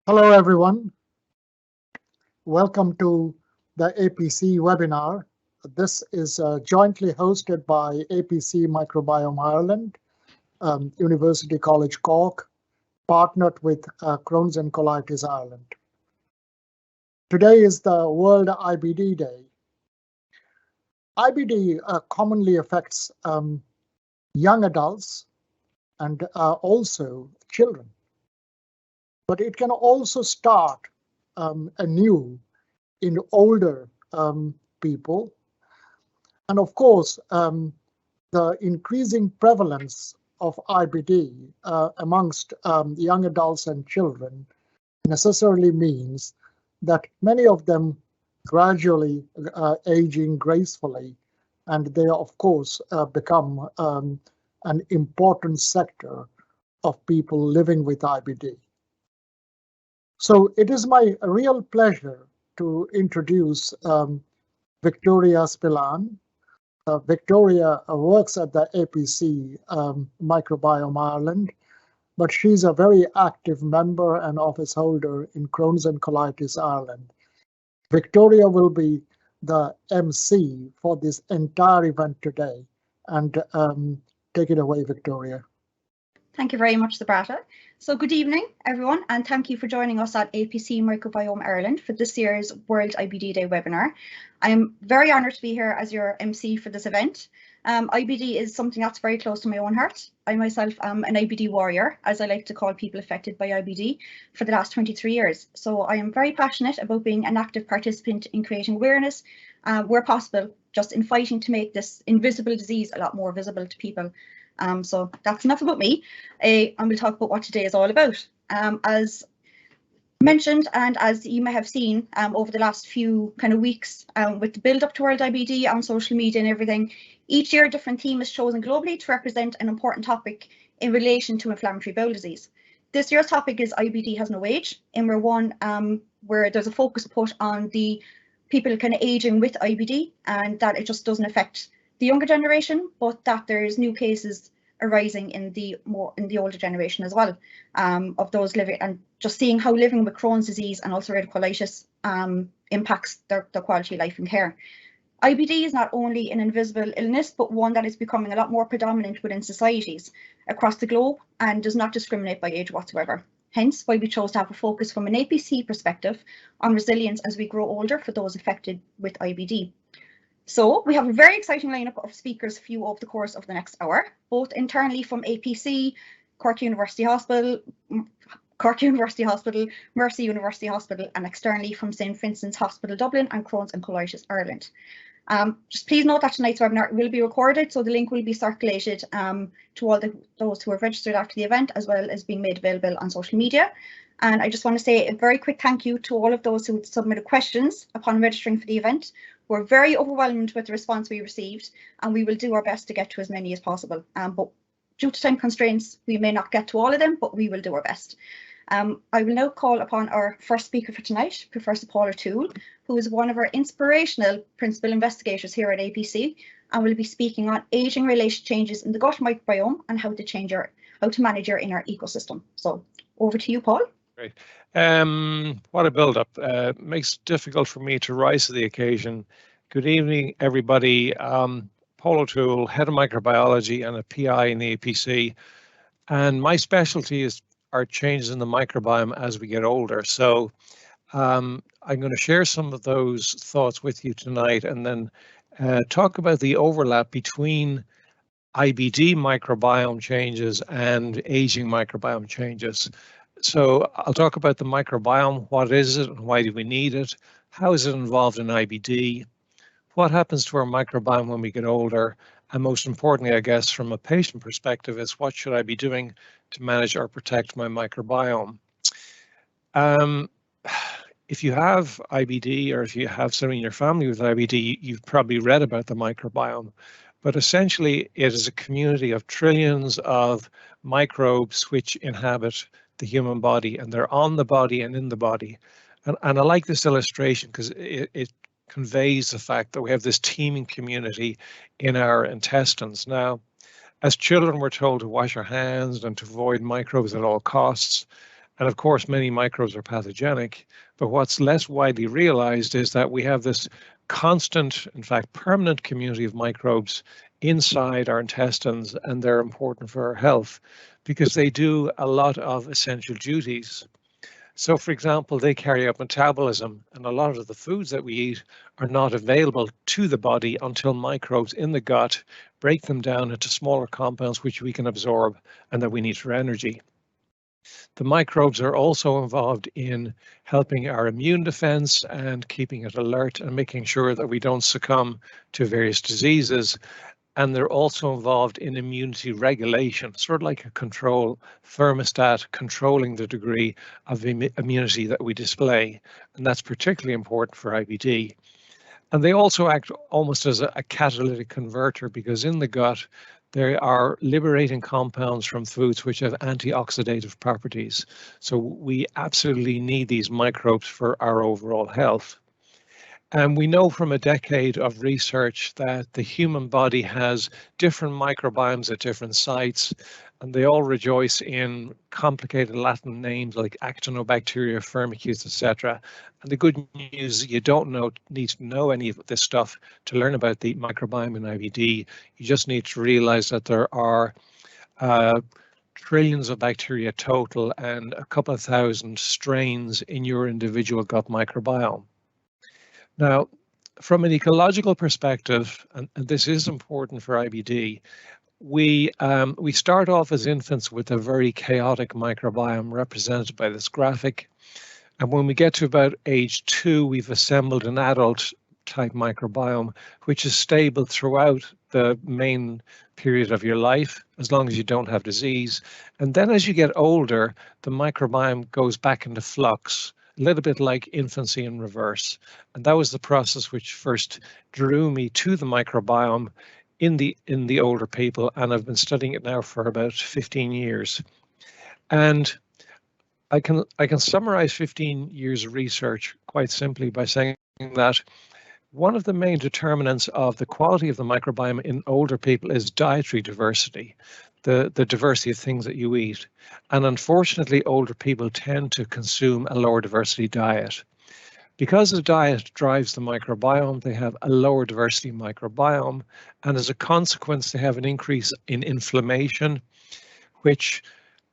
Hello, everyone. Welcome to the APC webinar. This is jointly hosted by APC Microbiome Ireland, University College Cork, partnered with Crohn's and Colitis Ireland. Today is the World IBD Day. IBD commonly affects young adults and also children. But it can also start anew in older people. And of course, the increasing prevalence of IBD amongst young adults and children necessarily means that many of them gradually aging gracefully, and they of course become an important sector of people living with IBD. So it is my real pleasure to introduce Victoria Spillane. Victoria works at the APC Microbiome Ireland, but she's a very active member and office holder in Crohn's and Colitis Ireland. Victoria will be the MC for this entire event today. And take it away, Victoria. Thank you very much, Subrata. So good evening, everyone, and thank you for joining us at APC Microbiome Ireland for this year's World IBD Day webinar. I am very honoured to be here as your MC for this event. IBD is something that's very close to my own heart. I myself am an IBD warrior, as I like to call people affected by IBD, for the last 23 years. So I am very passionate about being an active participant in creating awareness, where possible, just in fighting to make this invisible disease a lot more visible to people. So that's enough about me, and we'll talk about what today is all about. As mentioned, and as you may have seen over the last few kind of weeks with the build up to World IBD on social media and everything, each year a different theme is chosen globally to represent an important topic in relation to inflammatory bowel disease. This year's topic is IBD has no age, and we're one where there's a focus put on the people kind of aging with IBD, and that it just doesn't affect the younger generation, but that there's new cases arising in the older generation as well, of those living, and just seeing how living with Crohn's disease and ulcerative colitis impacts their quality of life and care. IBD is not only an invisible illness, but one that is becoming a lot more predominant within societies across the globe and does not discriminate by age whatsoever. Hence why we chose to have a focus from an APC perspective on resilience as we grow older for those affected with IBD. So we have a very exciting lineup of speakers for you over the course of the next hour, both internally from APC, Cork University Hospital, Mercy University Hospital, and externally from St Vincent's Hospital Dublin and Crohn's and Colitis Ireland. Just please note that tonight's webinar will be recorded, so the link will be circulated to all those who have registered after the event, as well as being made available on social media. And I just want to say a very quick thank you to all of those who submitted questions upon registering for the event. We're very overwhelmed with the response we received, and we will do our best to get to as many as possible. But due to time constraints, we may not get to all of them, but we will do our best. I will now call upon our first speaker for tonight, Professor Paul O'Toole, who is one of our inspirational principal investigators here at APC, and will be speaking on aging-related changes in the gut microbiome and how to manage your inner ecosystem. So over to you, Paul. Great. What a build-up. Makes it difficult for me to rise to the occasion. Good evening, everybody. Paul O'Toole, Head of Microbiology and a PI in the APC. And my specialty are changes in the microbiome as we get older. So I'm going to share some of those thoughts with you tonight, and then talk about the overlap between IBD microbiome changes and aging microbiome changes. So I'll talk about the microbiome. What is it and why do we need it? How is it involved in IBD? What happens to our microbiome when we get older? And most importantly, I guess, from a patient perspective, is what should I be doing to manage or protect my microbiome? If you have IBD, or if you have someone in your family with IBD, you've probably read about the microbiome. But essentially, it is a community of trillions of microbes which inhabit the human body, and they're on the body and in the body. And I like this illustration because it conveys the fact that we have this teeming community in our intestines. Now, as children, we're told to wash our hands and to avoid microbes at all costs. And of course, many microbes are pathogenic, but what's less widely realized is that we have this constant, in fact, permanent community of microbes inside our intestines, and they're important for our health because they do a lot of essential duties. So, for example, they carry out metabolism, and a lot of the foods that we eat are not available to the body until microbes in the gut break them down into smaller compounds which we can absorb and that we need for energy. The microbes are also involved in helping our immune defense and keeping it alert and making sure that we don't succumb to various diseases. And they're also involved in immunity regulation, sort of like a control thermostat controlling the degree of immunity that we display. And that's particularly important for IBD. And they also act almost as a catalytic converter, because in the gut, there are liberating compounds from foods which have antioxidative properties. So we absolutely need these microbes for our overall health. And we know from a decade of research that the human body has different microbiomes at different sites, and they all rejoice in complicated Latin names like Actinobacteria, Firmicutes, etc. And the good news is you don't need to know any of this stuff to learn about the microbiome in IBD. You just need to realize that there are trillions of bacteria total and a couple of thousand strains in your individual gut microbiome. Now, from an ecological perspective, and this is important for IBD, we start off as infants with a very chaotic microbiome represented by this graphic. And when we get to about age 2, we've assembled an adult type microbiome, which is stable throughout the main period of your life, as long as you don't have disease. And then as you get older, the microbiome goes back into flux, a little bit like infancy in reverse. And that was the process which first drew me to the microbiome in the older people, and I've been studying it now for about 15 years. And I can summarize 15 years of research quite simply by saying that one of the main determinants of the quality of the microbiome in older people is dietary diversity, the diversity of things that you eat. And unfortunately, older people tend to consume a lower diversity diet. Because the diet drives the microbiome, they have a lower diversity microbiome, and as a consequence, they have an increase in inflammation, which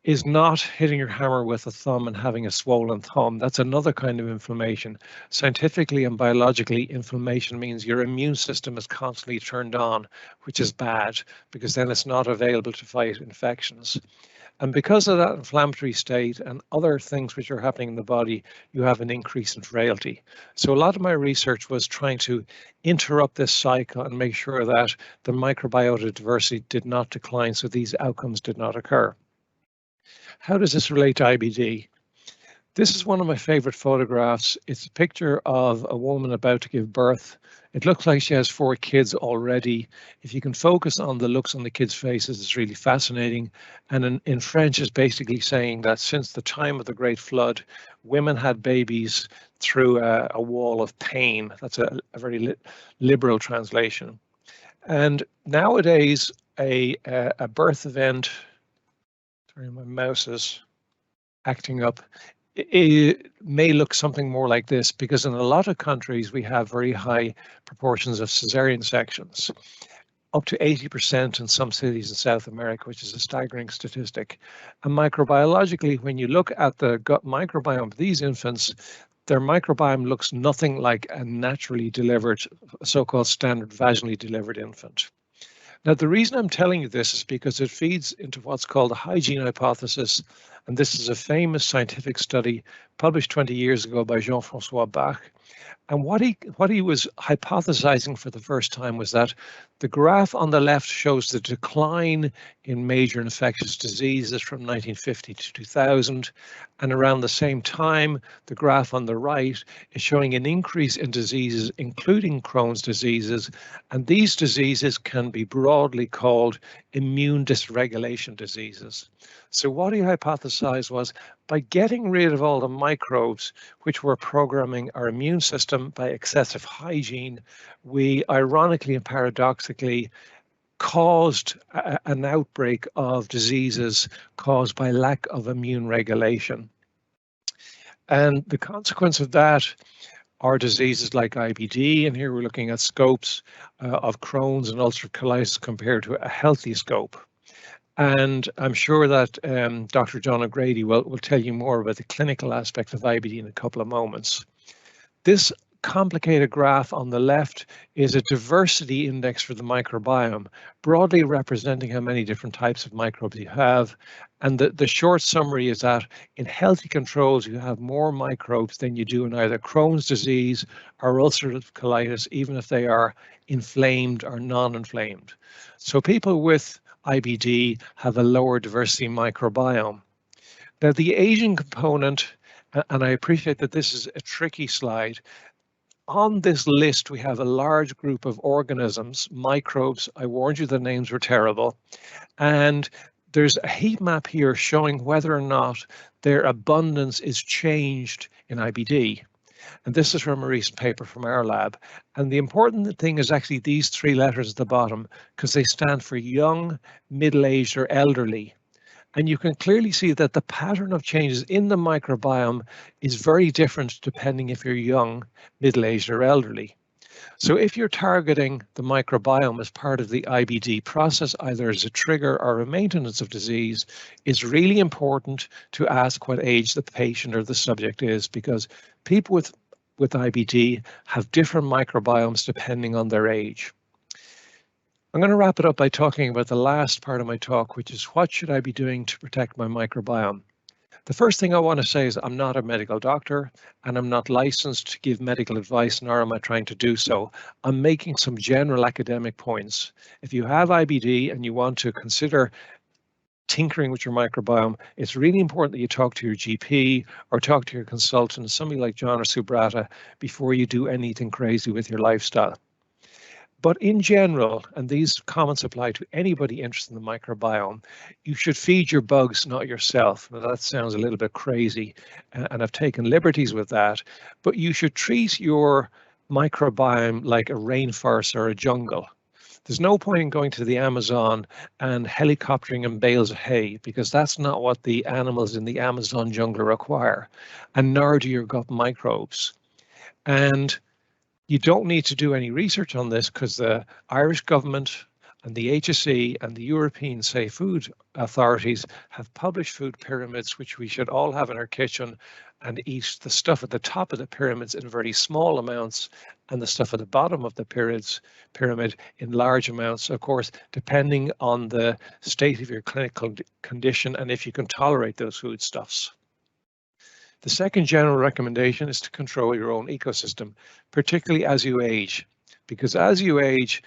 is not hitting your hammer with a thumb and having a swollen thumb. That's another kind of inflammation. Scientifically and biologically, inflammation means your immune system is constantly turned on, which is bad, because then it's not available to fight infections. And because of that inflammatory state and other things which are happening in the body, you have an increase in frailty. So a lot of my research was trying to interrupt this cycle and make sure that the microbiota diversity did not decline, so these outcomes did not occur. How does this relate to IBD? This is one of my favorite photographs. It's a picture of a woman about to give birth. It looks like she has 4 kids already. If you can focus on the looks on the kids' faces, it's really fascinating. And in French, it's basically saying that since the time of the Great Flood, women had babies through a wall of pain. That's a very liberal translation. And nowadays, a birth event, sorry, my mouse is acting up. It may look something more like this, because in a lot of countries we have very high proportions of cesarean sections, up to 80% in some cities in South America, which is a staggering statistic. And microbiologically, when you look at the gut microbiome of these infants, their microbiome looks nothing like a naturally delivered, so-called standard vaginally delivered infant. Now, the reason I'm telling you this is because it feeds into what's called the hygiene hypothesis. And this is a famous scientific study published 20 years ago by Jean-François Bach. And what he was hypothesizing for the first time was that the graph on the left shows the decline in major infectious diseases from 1950 to 2000. And around the same time, the graph on the right is showing an increase in diseases, including Crohn's diseases. And these diseases can be broadly called immune dysregulation diseases. So what he hypothesized was, by getting rid of all the microbes which were programming our immune system by excessive hygiene, we ironically and paradoxically caused an outbreak of diseases caused by lack of immune regulation. And the consequence of that are diseases like IBD, and here we're looking at scopes of Crohn's and ulcerative colitis compared to a healthy scope. And I'm sure that Dr. John O'Grady will tell you more about the clinical aspect of IBD in a couple of moments. This complicated graph on the left is a diversity index for the microbiome, broadly representing how many different types of microbes you have. And the short summary is that in healthy controls, you have more microbes than you do in either Crohn's disease or ulcerative colitis, even if they are inflamed or non-inflamed. So people with IBD have a lower diversity microbiome. Now, the aging component, and I appreciate that this is a tricky slide. On this list, we have a large group of organisms, microbes. I warned you the names were terrible. And there's a heat map here showing whether or not their abundance is changed in IBD. And this is from a recent paper from our lab. And the important thing is actually these three letters at the bottom, because they stand for young, middle-aged, or elderly. And you can clearly see that the pattern of changes in the microbiome is very different depending if you're young, middle-aged, or elderly. So if you're targeting the microbiome as part of the IBD process, either as a trigger or a maintenance of disease, it's really important to ask what age the patient or the subject is, because people with IBD have different microbiomes depending on their age. I'm going to wrap it up by talking about the last part of my talk, which is what should I be doing to protect my microbiome? The first thing I want to say is I'm not a medical doctor and I'm not licensed to give medical advice, nor am I trying to do so. I'm making some general academic points. If you have IBD and you want to consider tinkering with your microbiome, it's really important that you talk to your GP or talk to your consultant, somebody like John or Subrata, before you do anything crazy with your lifestyle. But in general, and these comments apply to anybody interested in the microbiome, you should feed your bugs, not yourself. Now, that sounds a little bit crazy, and I've taken liberties with that, but you should treat your microbiome like a rainforest or a jungle. There's no point in going to the Amazon and helicoptering in bales of hay, because that's not what the animals in the Amazon jungle require, and nor do your gut microbes. And you don't need to do any research on this, because the Irish government and the HSE and the European Safe Food authorities have published food pyramids, which we should all have in our kitchen, and eat the stuff at the top of the pyramids in very small amounts and the stuff at the bottom of the pyramid in large amounts, of course, depending on the state of your clinical condition and if you can tolerate those foodstuffs. The second general recommendation is to control your own ecosystem, particularly as you age, because as you age,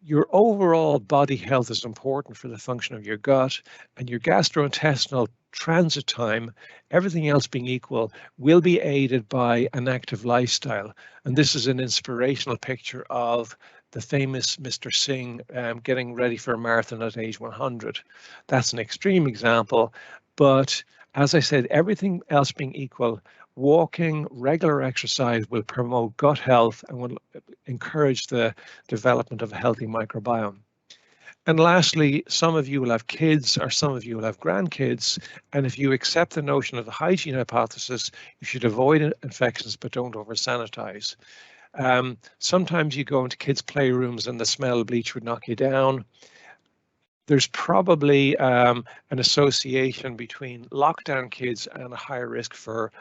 your overall body health is important for the function of your gut, and your gastrointestinal transit time, everything else being equal, will be aided by an active lifestyle. And this is an inspirational picture of the famous Mr. Singh getting ready for a marathon at age 100. That's an extreme example, but as I said, everything else being equal, walking, regular exercise will promote gut health and will encourage the development of a healthy microbiome. And lastly, some of you will have kids or some of you will have grandkids. And if you accept the notion of the hygiene hypothesis, you should avoid infections, but don't over sanitize. Sometimes you go into kids' playrooms and the smell of bleach would knock you down. There's probably an association between lockdown kids and a higher risk for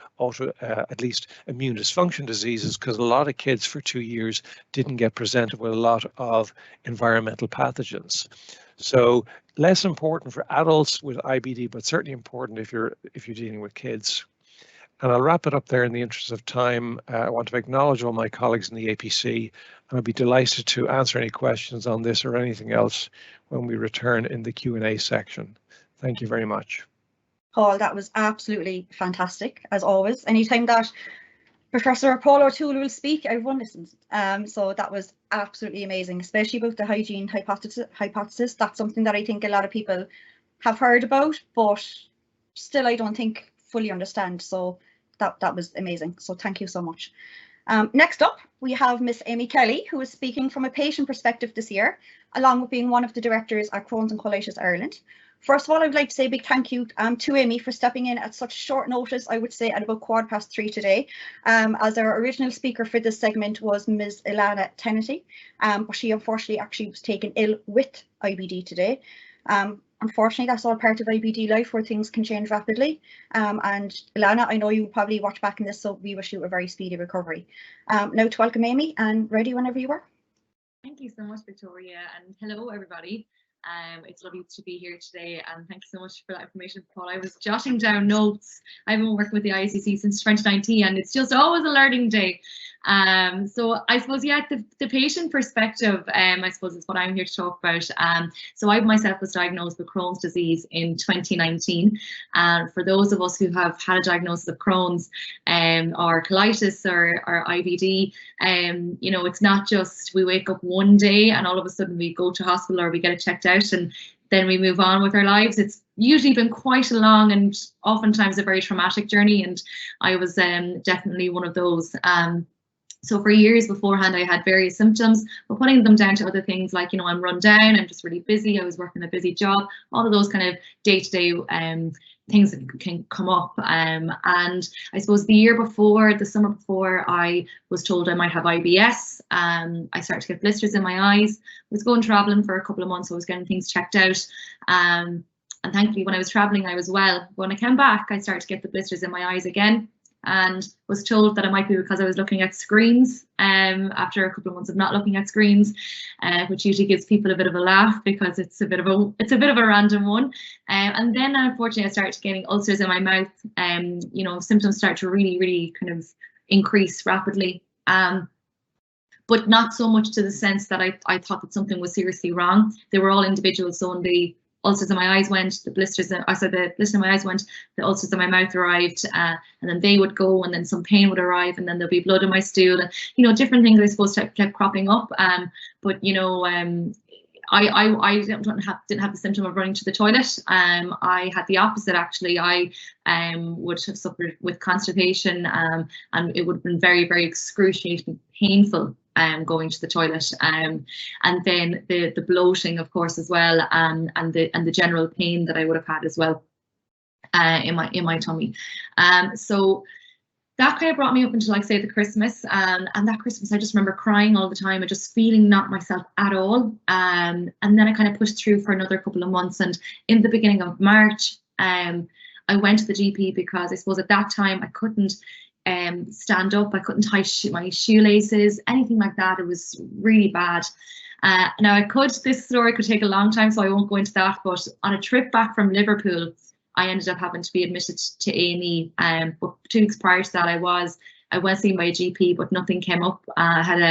at least immune dysfunction diseases, because a lot of kids for 2 years didn't get presented with a lot of environmental pathogens. So less important for adults with IBD, but certainly important if you're dealing with kids. And I'll wrap it up there in the interest of time. I want to acknowledge all my colleagues in the APC, and I'll be delighted to answer any questions on this or anything else when we return in the Q&A section. Thank you very much. Paul, that was absolutely fantastic, as always. Anytime that Professor Paul O'Toole will speak, everyone listens. So that was absolutely amazing, especially about the hygiene hypothesis. That's something that I think a lot of people have heard about, but still I don't think fully understand. So that was amazing. So thank you so much. Next up, we have Miss Amy Kelly, who is speaking from a patient perspective this year, along with being one of the directors at Crohn's and Colitis Ireland. First of all, I would like to say a big thank you to Amy for stepping in at such short notice, I would say at about 3:15 today, as our original speaker for this segment was Ms. Alanagh Tennanty, but she unfortunately actually was taken ill with IBD today. Unfortunately, that's all part of IBD life where things can change rapidly. And Alanagh, I know you probably watch back in this, so we wish you a very speedy recovery. Now to welcome Amy, and ready whenever you are. Thank you so much, Victoria, and hello everybody. It's lovely to be here today, and thank you so much for that information, Paul. I was jotting down notes. I've been working with the ICC since 2019, and it's just always a learning day. So I suppose, yeah, the patient perspective, I suppose, is what I'm here to talk about. So I myself was diagnosed with Crohn's disease in 2019. And for those of us who have had a diagnosis of Crohn's or colitis or IBD, you know, it's not just we wake up one day and all of a sudden we go to hospital or we get it checked out and then we move on with our lives. It's usually been quite a long and oftentimes a very traumatic journey, and I was definitely one of those. So for years beforehand, I had various symptoms, but putting them down to other things like, you know, I'm run down, I'm just really busy, I was working a busy job, all of those kind of day-to-day things that can come up. And I suppose the year before, the summer before, I was told I might have IBS. I started to get blisters in my eyes. I was going traveling for a couple of months, so I was getting things checked out. And thankfully, when I was traveling, I was well. When I came back, I started to get the blisters in my eyes again, and was told that it might be because I was looking at screens after a couple of months of not looking at screens, which usually gives people a bit of a laugh because it's a bit of a random one. And then unfortunately I started getting ulcers in my mouth. You know, symptoms start to really kind of increase rapidly. But not so much to the sense that I thought that something was seriously wrong. They were all individual. So when the ulcers in my eyes went, the blisters, the blister in my eyes went, the ulcers in my mouth arrived, and then they would go, and then some pain would arrive, and then there'll be blood in my stool, and, you know, different things I suppose kept cropping up. But you know, I didn't have the symptom of running to the toilet. I had the opposite actually. I would have suffered with constipation, and it would have been very excruciating, painful. Going to the toilet, and then the bloating, of course, as well, and the general pain that I would have had as well in my tummy. So that kind of brought me up until, like, say, the Christmas, and that Christmas I just remember crying all the time and just feeling not myself at all. And then I kind of pushed through for another couple of months, and in the beginning of March, I went to the GP because I suppose at that time I couldn't stand up, I couldn't tie my shoelaces, anything like that. It was really bad. Now this story could take a long time, so I won't go into that, but on a trip back from Liverpool, I ended up having to be admitted to A&E. But 2 weeks prior to that, I was seen by a GP, but nothing came up. I had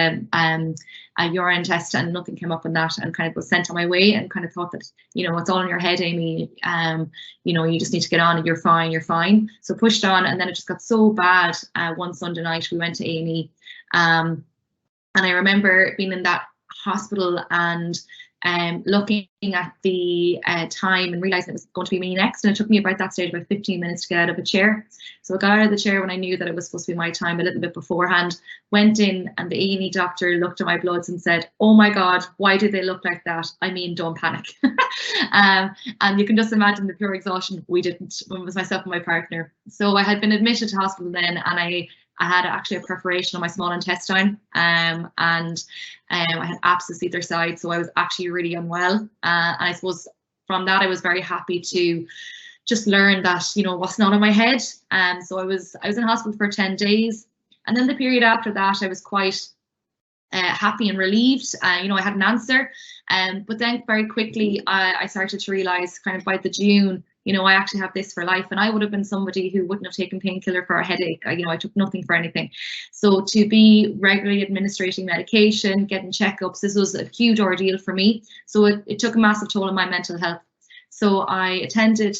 a urine test and nothing came up on that, and kind of was sent on my way, and kind of thought that, you know, it's all in your head, Amy. You know, you just need to get on and you're fine. So pushed on, and then it just got so bad. One Sunday night we went to A&E, and I remember being in that hospital and looking at the time and realizing it was going to be me next, and it took me about that stage about 15 minutes to get out of a chair. So I got out of the chair when I knew that it was supposed to be my time a little bit beforehand, went in, and the A&E doctor looked at my bloods and said, "Oh my God, why do they look like that? I mean, don't panic." And you can just imagine the pure exhaustion. We didn't. It was myself and my partner. So I had been admitted to hospital then, and I had actually a perforation on my small intestine, and I had abscess either side, so I was actually really unwell. And I suppose from that I was very happy to just learn that, you know, what's not in my head. So I was in hospital for 10 days, and then the period after that I was quite happy and relieved. You know, I had an answer, but then very quickly I started to realize, kind of by the June, you know, I actually have this for life. And I would have been somebody who wouldn't have taken painkiller for a headache. You know, I took nothing for anything. So to be regularly administrating medication, getting checkups, this was a huge ordeal for me. So it took a massive toll on my mental health. So I attended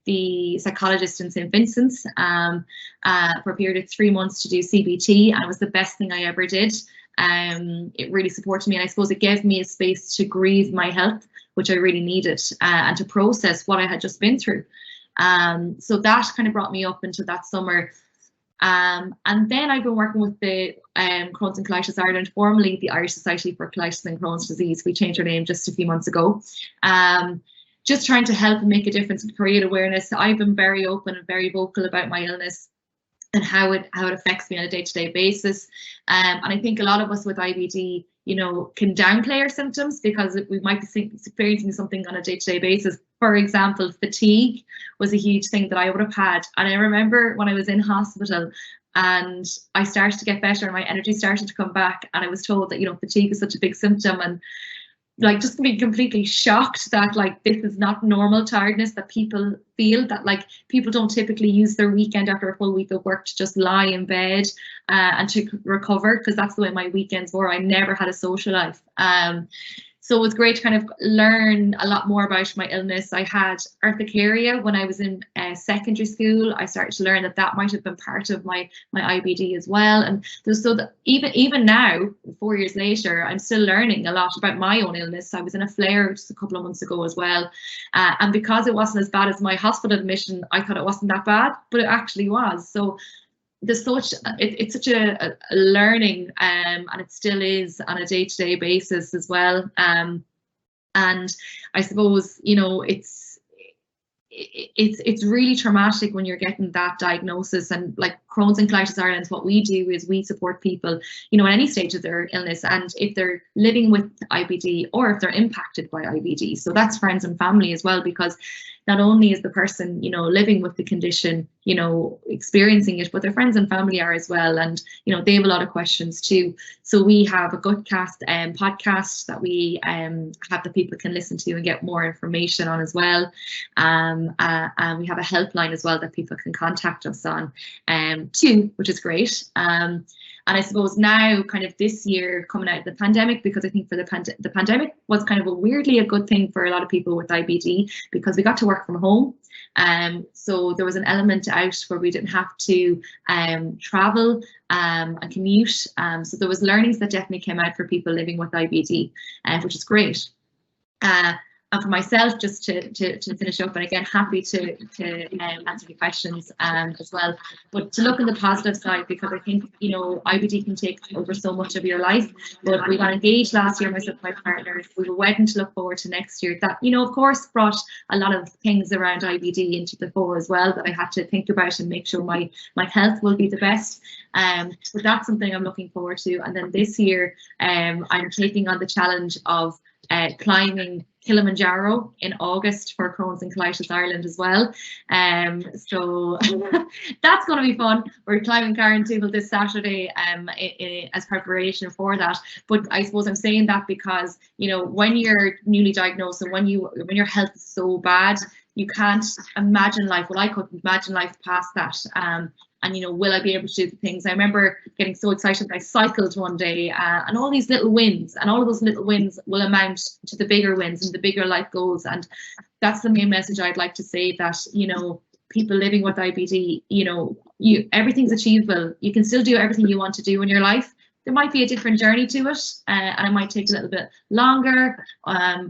the psychologist in St. Vincent's for a period of 3 months to do CBT, and it was the best thing I ever did. It really supported me, and I suppose it gave me a space to grieve my health, which I really needed, and to process what I had just been through. So that kind of brought me up into that summer. And then I've been working with the Crohn's and Colitis Ireland, formerly the Irish Society for Colitis and Crohn's Disease. We changed our name just a few months ago. just trying to help and make a difference and create awareness. I've been very open and very vocal about my illness and how it affects me on a day-to-day basis. And I think a lot of us with IBD, you know, can downplay our symptoms because we might be experiencing something on a day-to-day basis. For example, fatigue was a huge thing that I would have had. And I remember when I was in hospital and I started to get better and my energy started to come back, and I was told that, you know, fatigue is such a big symptom, and like just being completely shocked that like this is not normal tiredness that people feel, that like people don't typically use their weekend after a full week of work to just lie in bed and to recover, because that's the way my weekends were. I never had a social life. So it was great to kind of learn a lot more about my illness. I had urticaria when I was in secondary school. I started to learn that that might have been part of my IBD as well. And so that even now, 4 years later, I'm still learning a lot about my own illness. I was in a flare just a couple of months ago as well. And because it wasn't as bad as my hospital admission, I thought it wasn't that bad, but it actually was. So it's such a learning, and it still is on a day-to-day basis as well. And I suppose, you know, it's really traumatic when you're getting that diagnosis. And like Crohn's and Colitis Ireland, what we do is we support people, you know, at any stage of their illness, and if they're living with IBD or if they're impacted by IBD. So that's friends and family as well, because not only is the person, you know, living with the condition, you know, experiencing it, but their friends and family are as well. And, you know, they have a lot of questions too. So we have a Gutcast podcast that we have that people can listen to and get more information on as well. And we have a helpline as well that people can contact us on too, which is great. And I suppose now, kind of this year coming out of the pandemic, because I think for the pandemic was kind of a good thing for a lot of people with IBD, because we got to work from home. So there was an element out where we didn't have to travel and commute. So there was learnings that definitely came out for people living with IBD, which is great. And for myself, just to finish up, and again, happy to answer the questions as well, but to look on the positive side, because I think, you know, IBD can take over so much of your life. But we got engaged last year, myself and my partner. We were wedding to look forward to next year. That, you know, of course, brought a lot of things around IBD into the fore as well that I had to think about and make sure my health will be the best. But that's something I'm looking forward to. And then this year, I'm taking on the challenge of climbing Kilimanjaro in August for Crohn's and Colitis Ireland as well. So that's going to be fun. We're climbing Carrauntoohil this Saturday as preparation for that. But I suppose I'm saying that because, you know, when you're newly diagnosed and when your health is so bad, you can't imagine life. Well, I couldn't imagine life past that. And, you know, will I be able to do the things? I remember getting so excited that I cycled one day and all these little wins, and all of those little wins will amount to the bigger wins and the bigger life goals. And that's the main message I'd like to say, that, you know, people living with IBD, you know, everything's achievable. You can still do everything you want to do in your life. There might be a different journey to it, and it might take a little bit longer,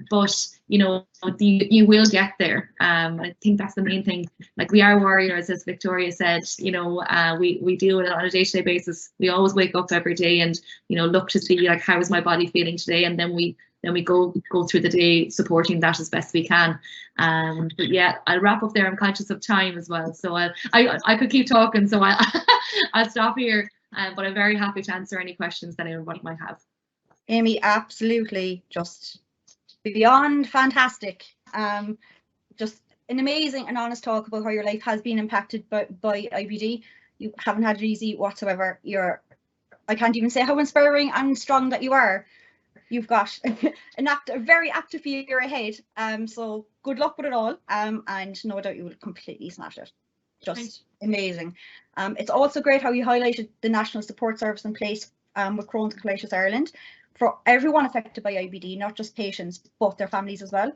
but you know, you will get there. I think that's the main thing. Like, we are warriors, as Victoria said. You know, we deal with it on a day-to-day basis. We always wake up every day and, you know, look to see, like, how is my body feeling today, and then we go through the day supporting that as best we can. But yeah, I'll wrap up there. I'm conscious of time as well, so I could keep talking, so I'll stop here. But I'm very happy to answer any questions that anyone might have. Amy, absolutely, just beyond fantastic. Just an amazing and honest talk about how your life has been impacted by IBD. You haven't had it easy whatsoever. I can't even say how inspiring and strong that you are. You've got a very active year ahead. So good luck with it all. And no doubt you will completely smash it. Just amazing. It's also great how you highlighted the national support service in place with Crohn's and Colitis Ireland for everyone affected by IBD, not just patients, but their families as well,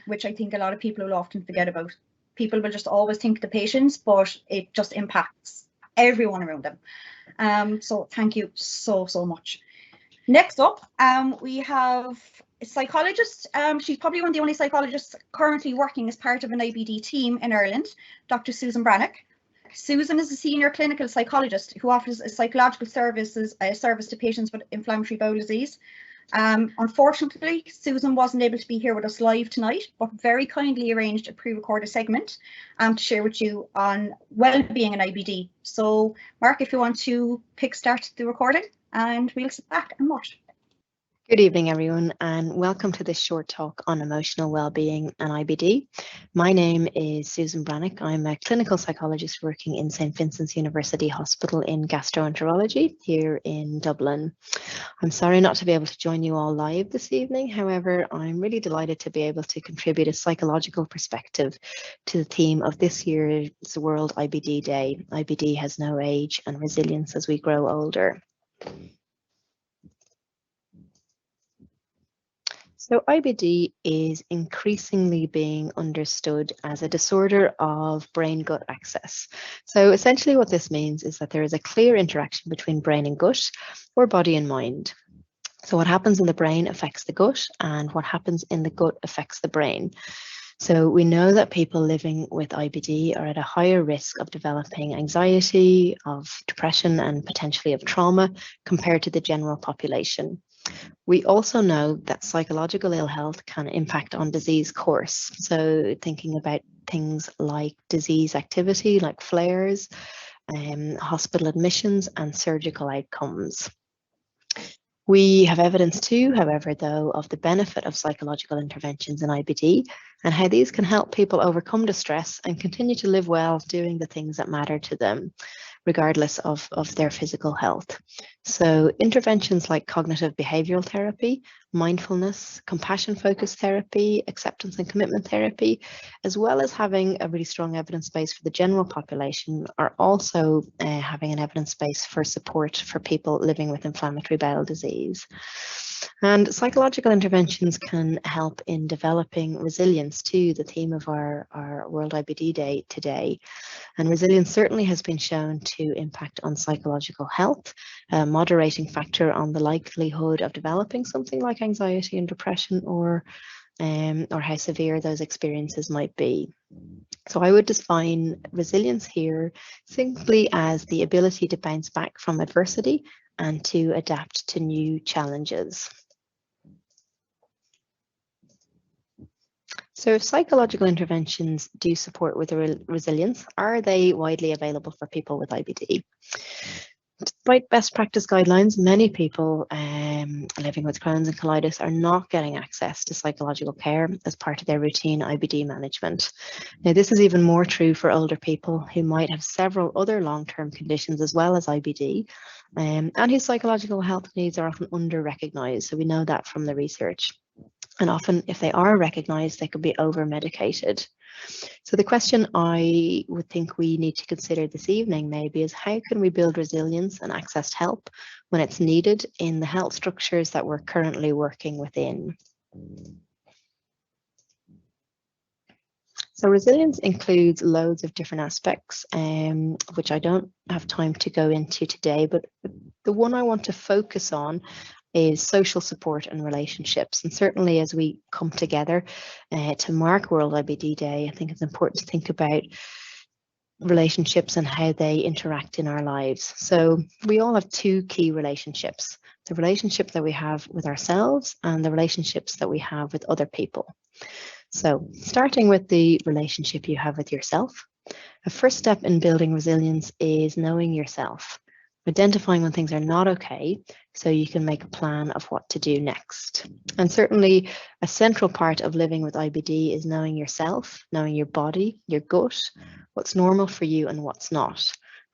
which I think a lot of people will often forget about. People will just always think the patients, but it just impacts everyone around them. So thank you so much. Next up, we have a psychologist. She's probably one of the only psychologists currently working as part of an IBD team in Ireland, Dr. Susan Brannick. Susan is a senior clinical psychologist who offers a psychological service to patients with inflammatory bowel disease. Unfortunately, Susan wasn't able to be here with us live tonight, but very kindly arranged a pre-recorded segment to share with you on well-being in IBD. So, Mark, if you want to start the recording, and we'll sit back and watch. Good evening, everyone, and welcome to this short talk on emotional well-being and IBD. My name is Susan Brannick. I'm a clinical psychologist working in St Vincent's University Hospital in Gastroenterology here in Dublin. I'm sorry not to be able to join you all live this evening. However, I'm really delighted to be able to contribute a psychological perspective to the theme of this year's World IBD Day. IBD has no age and resilience as we grow older. So IBD is increasingly being understood as a disorder of brain-gut axis. So essentially what this means is that there is a clear interaction between brain and gut, or body and mind. So what happens in the brain affects the gut, and what happens in the gut affects the brain. So we know that people living with IBD are at a higher risk of developing anxiety, of depression, and potentially of trauma compared to the general population. We also know that psychological ill health can impact on disease course. So thinking about things like disease activity, like flares, hospital admissions, and surgical outcomes. We have evidence too, however, though, of the benefit of psychological interventions in IBD and how these can help people overcome distress and continue to live well doing the things that matter to them, regardless of their physical health. So interventions like cognitive behavioral therapy, mindfulness, compassion-focused therapy, acceptance and commitment therapy, as well as having a really strong evidence base for the general population, are also having an evidence base for support for people living with inflammatory bowel disease. And psychological interventions can help in developing resilience too, the theme of our World IBD Day today. And resilience certainly has been shown to impact on psychological health, a moderating factor on the likelihood of developing something like anxiety and depression, or how severe those experiences might be. So I would define resilience here simply as the ability to bounce back from adversity and to adapt to new challenges. So if psychological interventions do support with resilience, are they widely available for people with IBD? Despite best practice guidelines, many people living with Crohn's and colitis are not getting access to psychological care as part of their routine IBD management. Now, this is even more true for older people who might have several other long-term conditions as well as IBD, and whose psychological health needs are often under-recognised. So we know that from the research. And often, if they are recognised, they could be over-medicated. So the question I would think we need to consider this evening maybe is, how can we build resilience and access to help when it's needed in the health structures that we're currently working within? So resilience includes loads of different aspects, which I don't have time to go into today, but the one I want to focus on is social support and relationships. And certainly as we come together to mark World IBD Day, I think it's important to think about relationships and how they interact in our lives. So we all have two key relationships: the relationship that we have with ourselves and the relationships that we have with other people. So starting with the relationship you have with yourself, a first step in building resilience is knowing yourself, identifying when things are not okay, so you can make a plan of what to do next. And certainly a central part of living with IBD is knowing yourself, knowing your body, your gut, what's normal for you and what's not.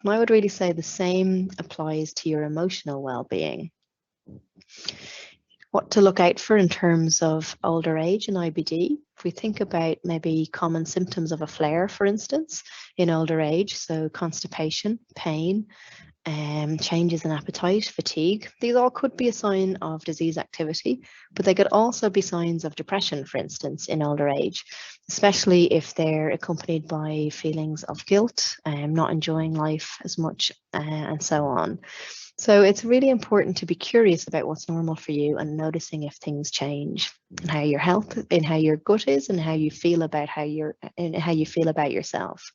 And I would really say the same applies to your emotional well-being. What to look out for in terms of older age and IBD. If we think about maybe common symptoms of a flare, for instance, in older age, so constipation, pain, changes in appetite, fatigue, these all could be a sign of disease activity, but they could also be signs of depression, for instance, in older age, especially if they're accompanied by feelings of guilt, not enjoying life as much, and so on. So it's really important to be curious about what's normal for you and noticing if things change, and how your health and how your gut is, and how you feel about yourself.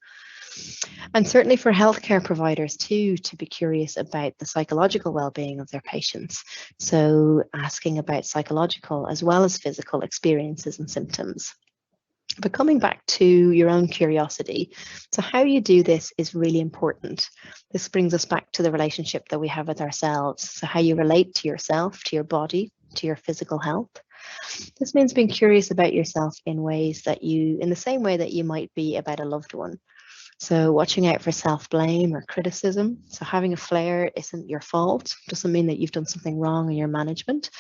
And certainly for healthcare providers too, to be curious about the psychological well-being of their patients. So asking about psychological as well as physical experiences and symptoms. But coming back to your own curiosity, so how you do this is really important. This brings us back to the relationship that we have with ourselves. So how you relate to yourself, to your body, to your physical health. This means being curious about yourself in ways that in the same way that you might be about a loved one. So watching out for self-blame or criticism. So having a flare isn't your fault. Doesn't mean that you've done something wrong in your management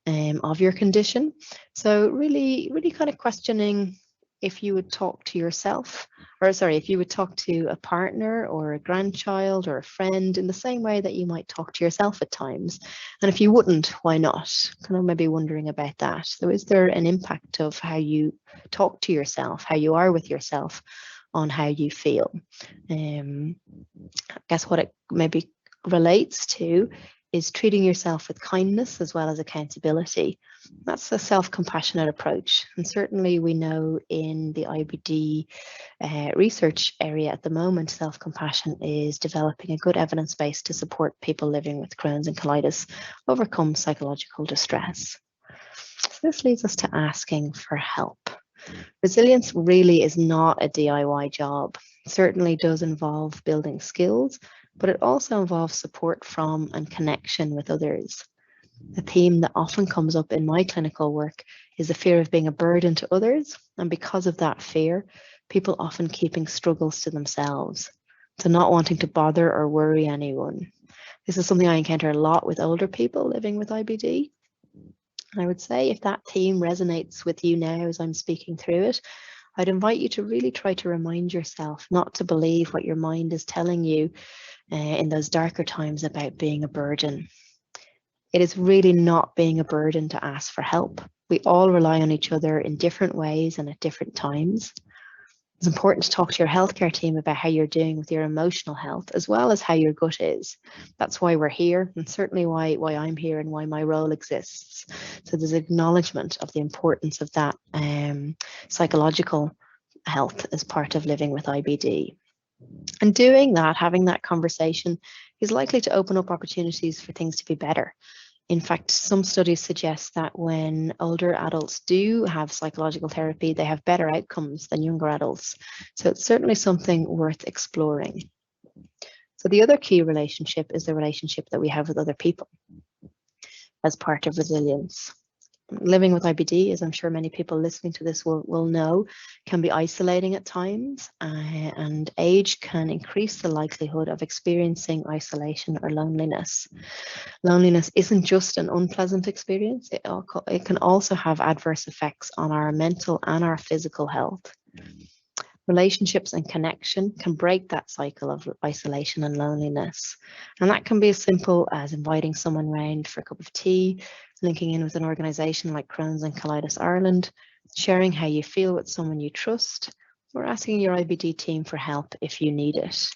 of your condition. So really kind of questioning if you would talk to yourself, or sorry, if you would talk to a partner or a grandchild or a friend in the same way that you might talk to yourself at times. And if you wouldn't, why not? Kind of maybe wondering about that. So is there an impact of how you talk to yourself, how you are with yourself on how you feel? I guess what it maybe relates to is treating yourself with kindness as well as accountability. That's a self-compassionate approach. And certainly we know in the IBD research area at the moment, self-compassion is developing a good evidence base to support people living with Crohn's and colitis overcome psychological distress. So this leads us to asking for help. Resilience really is not a DIY job. It certainly does involve building skills, but it also involves support from and connection with others. A theme that often comes up in my clinical work is the fear of being a burden to others. And because of that fear, people often keeping struggles to themselves, to not wanting to bother or worry anyone. This is something I encounter a lot with older people living with IBD. I would say if that theme resonates with you now as I'm speaking through it, I'd invite you to really try to remind yourself not to believe what your mind is telling you in those darker times about being a burden. It is really not being a burden to ask for help. We all rely on each other in different ways and at different times. It's important to talk to your healthcare team about how you're doing with your emotional health, as well as how your gut is. That's why we're here, and certainly why I'm here and why my role exists. So there's acknowledgement of the importance of that psychological health as part of living with IBD. And doing that, having that conversation, is likely to open up opportunities for things to be better. In fact, some studies suggest that when older adults do have psychological therapy, they have better outcomes than younger adults. So it's certainly something worth exploring. So the other key relationship is the relationship that we have with other people as part of resilience. Living with IBD, as I'm sure many people listening to this will know, can be isolating at times, and age can increase the likelihood of experiencing isolation or loneliness. Loneliness isn't just an unpleasant experience, it can also have adverse effects on our mental and our physical health. Relationships and connection can break that cycle of isolation and loneliness. And that can be as simple as inviting someone round for a cup of tea, linking in with an organisation like Crohn's and Colitis Ireland, sharing how you feel with someone you trust, or asking your IBD team for help if you need it.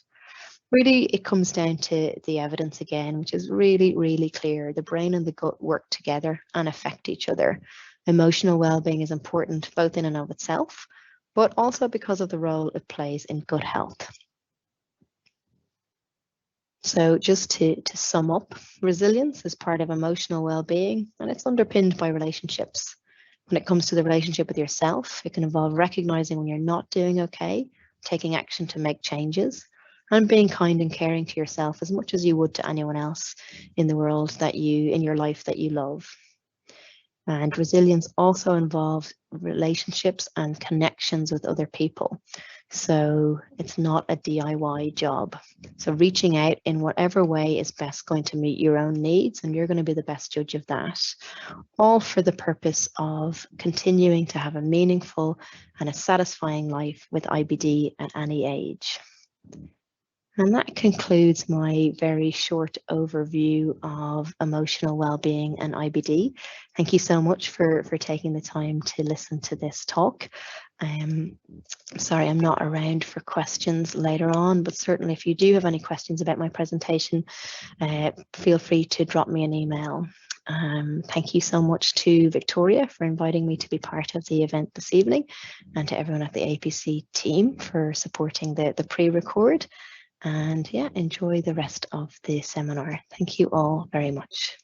Really, it comes down to the evidence again, which is really, really clear. The brain and the gut work together and affect each other. Emotional well-being is important both in and of itself, but also because of the role it plays in gut health. So just to sum up, resilience is part of emotional well-being, and it's underpinned by relationships. When it comes to the relationship with yourself, it can involve recognizing when you're not doing okay, taking action to make changes, and being kind and caring to yourself as much as you would to anyone else in the world in your life that you love. And resilience also involves relationships and connections with other people. So it's not a DIY job. So reaching out in whatever way is best going to meet your own needs, and you're going to be the best judge of that. All for the purpose of continuing to have a meaningful and a satisfying life with IBD at any age. And that concludes my very short overview of emotional well-being and IBD. Thank you so much for taking the time to listen to this talk. Sorry, I'm not around for questions later on, but certainly if you do have any questions about my presentation, feel free to drop me an email. Thank you so much to Victoria for inviting me to be part of the event this evening, and to everyone at the APC team for supporting the pre-record. And yeah, enjoy the rest of the seminar. Thank you all very much.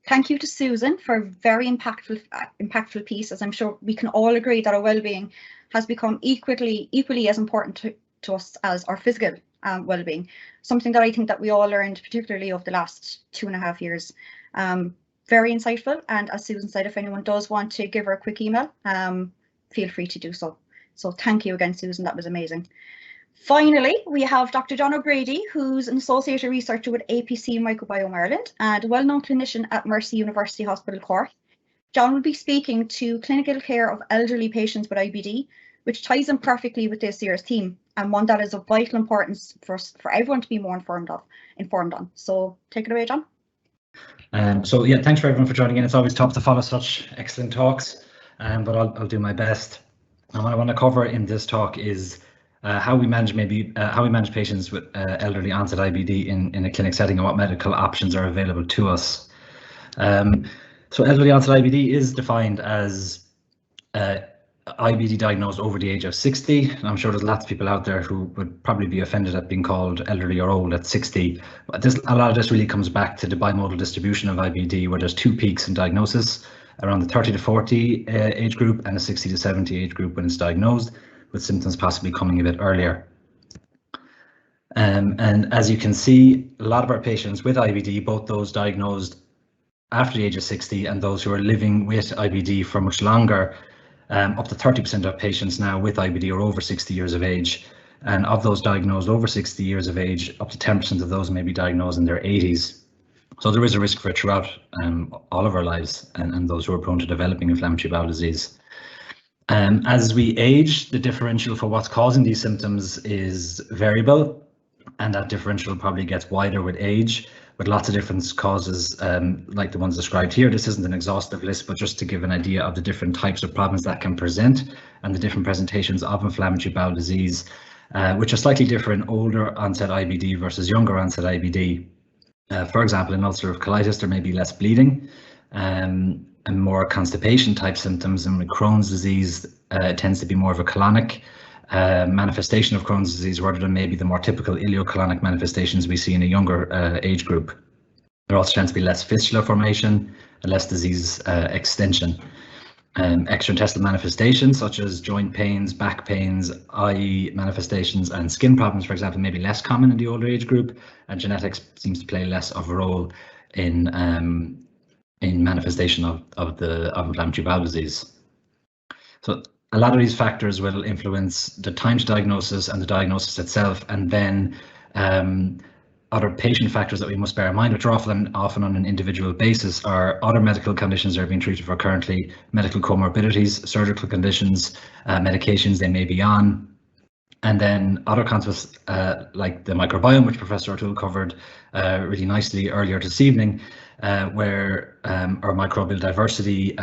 Thank you to Susan for a very impactful piece, as I'm sure we can all agree that our well-being has become equally as important to us as our physical well-being. Something that I think that we all learned, particularly over the last 2.5 years. Very insightful, and as Susan said, if anyone does want to give her a quick email, feel free to do so. So thank you again, Susan, that was amazing. Finally, we have Dr. John O'Grady, who's an associate researcher with APC Microbiome Ireland and a well-known clinician at Mercy University Hospital Cork. John will be speaking to clinical care of elderly patients with IBD, which ties in perfectly with this year's theme, and one that is of vital importance for everyone to be more informed on. So take it away, John. So yeah, thanks for everyone for joining in. It's always tough to follow such excellent talks, but I'll do my best. And what I want to cover in this talk is how we manage patients with elderly onset IBD in a clinic setting, and what medical options are available to us. So elderly onset IBD is defined as IBD diagnosed over the age of 60. And I'm sure there's lots of people out there who would probably be offended at being called elderly or old at 60. But a lot of this really comes back to the bimodal distribution of IBD, where there's 2 peaks in diagnosis, around the 30 to 40 age group and a 60 to 70 age group when it's diagnosed, with symptoms possibly coming a bit earlier. And as you can see, a lot of our patients with IBD, both those diagnosed after the age of 60 and those who are living with IBD for much longer, up to 30% of patients now with IBD are over 60 years of age. And of those diagnosed over 60 years of age, up to 10% of those may be diagnosed in their 80s. So there is a risk for it throughout all of our lives, and those who are prone to developing inflammatory bowel disease. As we age, the differential for what's causing these symptoms is variable, and that differential probably gets wider with age, with lots of different causes like the ones described here. This isn't an exhaustive list, but just to give an idea of the different types of problems that can present and the different presentations of inflammatory bowel disease, which are slightly different in older onset IBD versus younger onset IBD. For example, in ulcerative colitis, there may be less bleeding and more constipation type symptoms, and with Crohn's disease, it tends to be more of a colonic manifestation of Crohn's disease rather than maybe the more typical ileocolonic manifestations we see in a younger age group. There also tends to be less fistula formation and less disease extension. Extraintestinal manifestations such as joint pains, back pains, eye manifestations, and skin problems, for example, may be less common in the older age group, and genetics seems to play less of a role in manifestation of inflammatory bowel disease. So a lot of these factors will influence the time to diagnosis and the diagnosis itself, and then other patient factors that we must bear in mind, which are often on an individual basis, are other medical conditions that are being treated for currently, medical comorbidities, surgical conditions, medications they may be on, and then other concepts like the microbiome, which Professor O'Toole covered really nicely earlier this evening, where our microbial diversity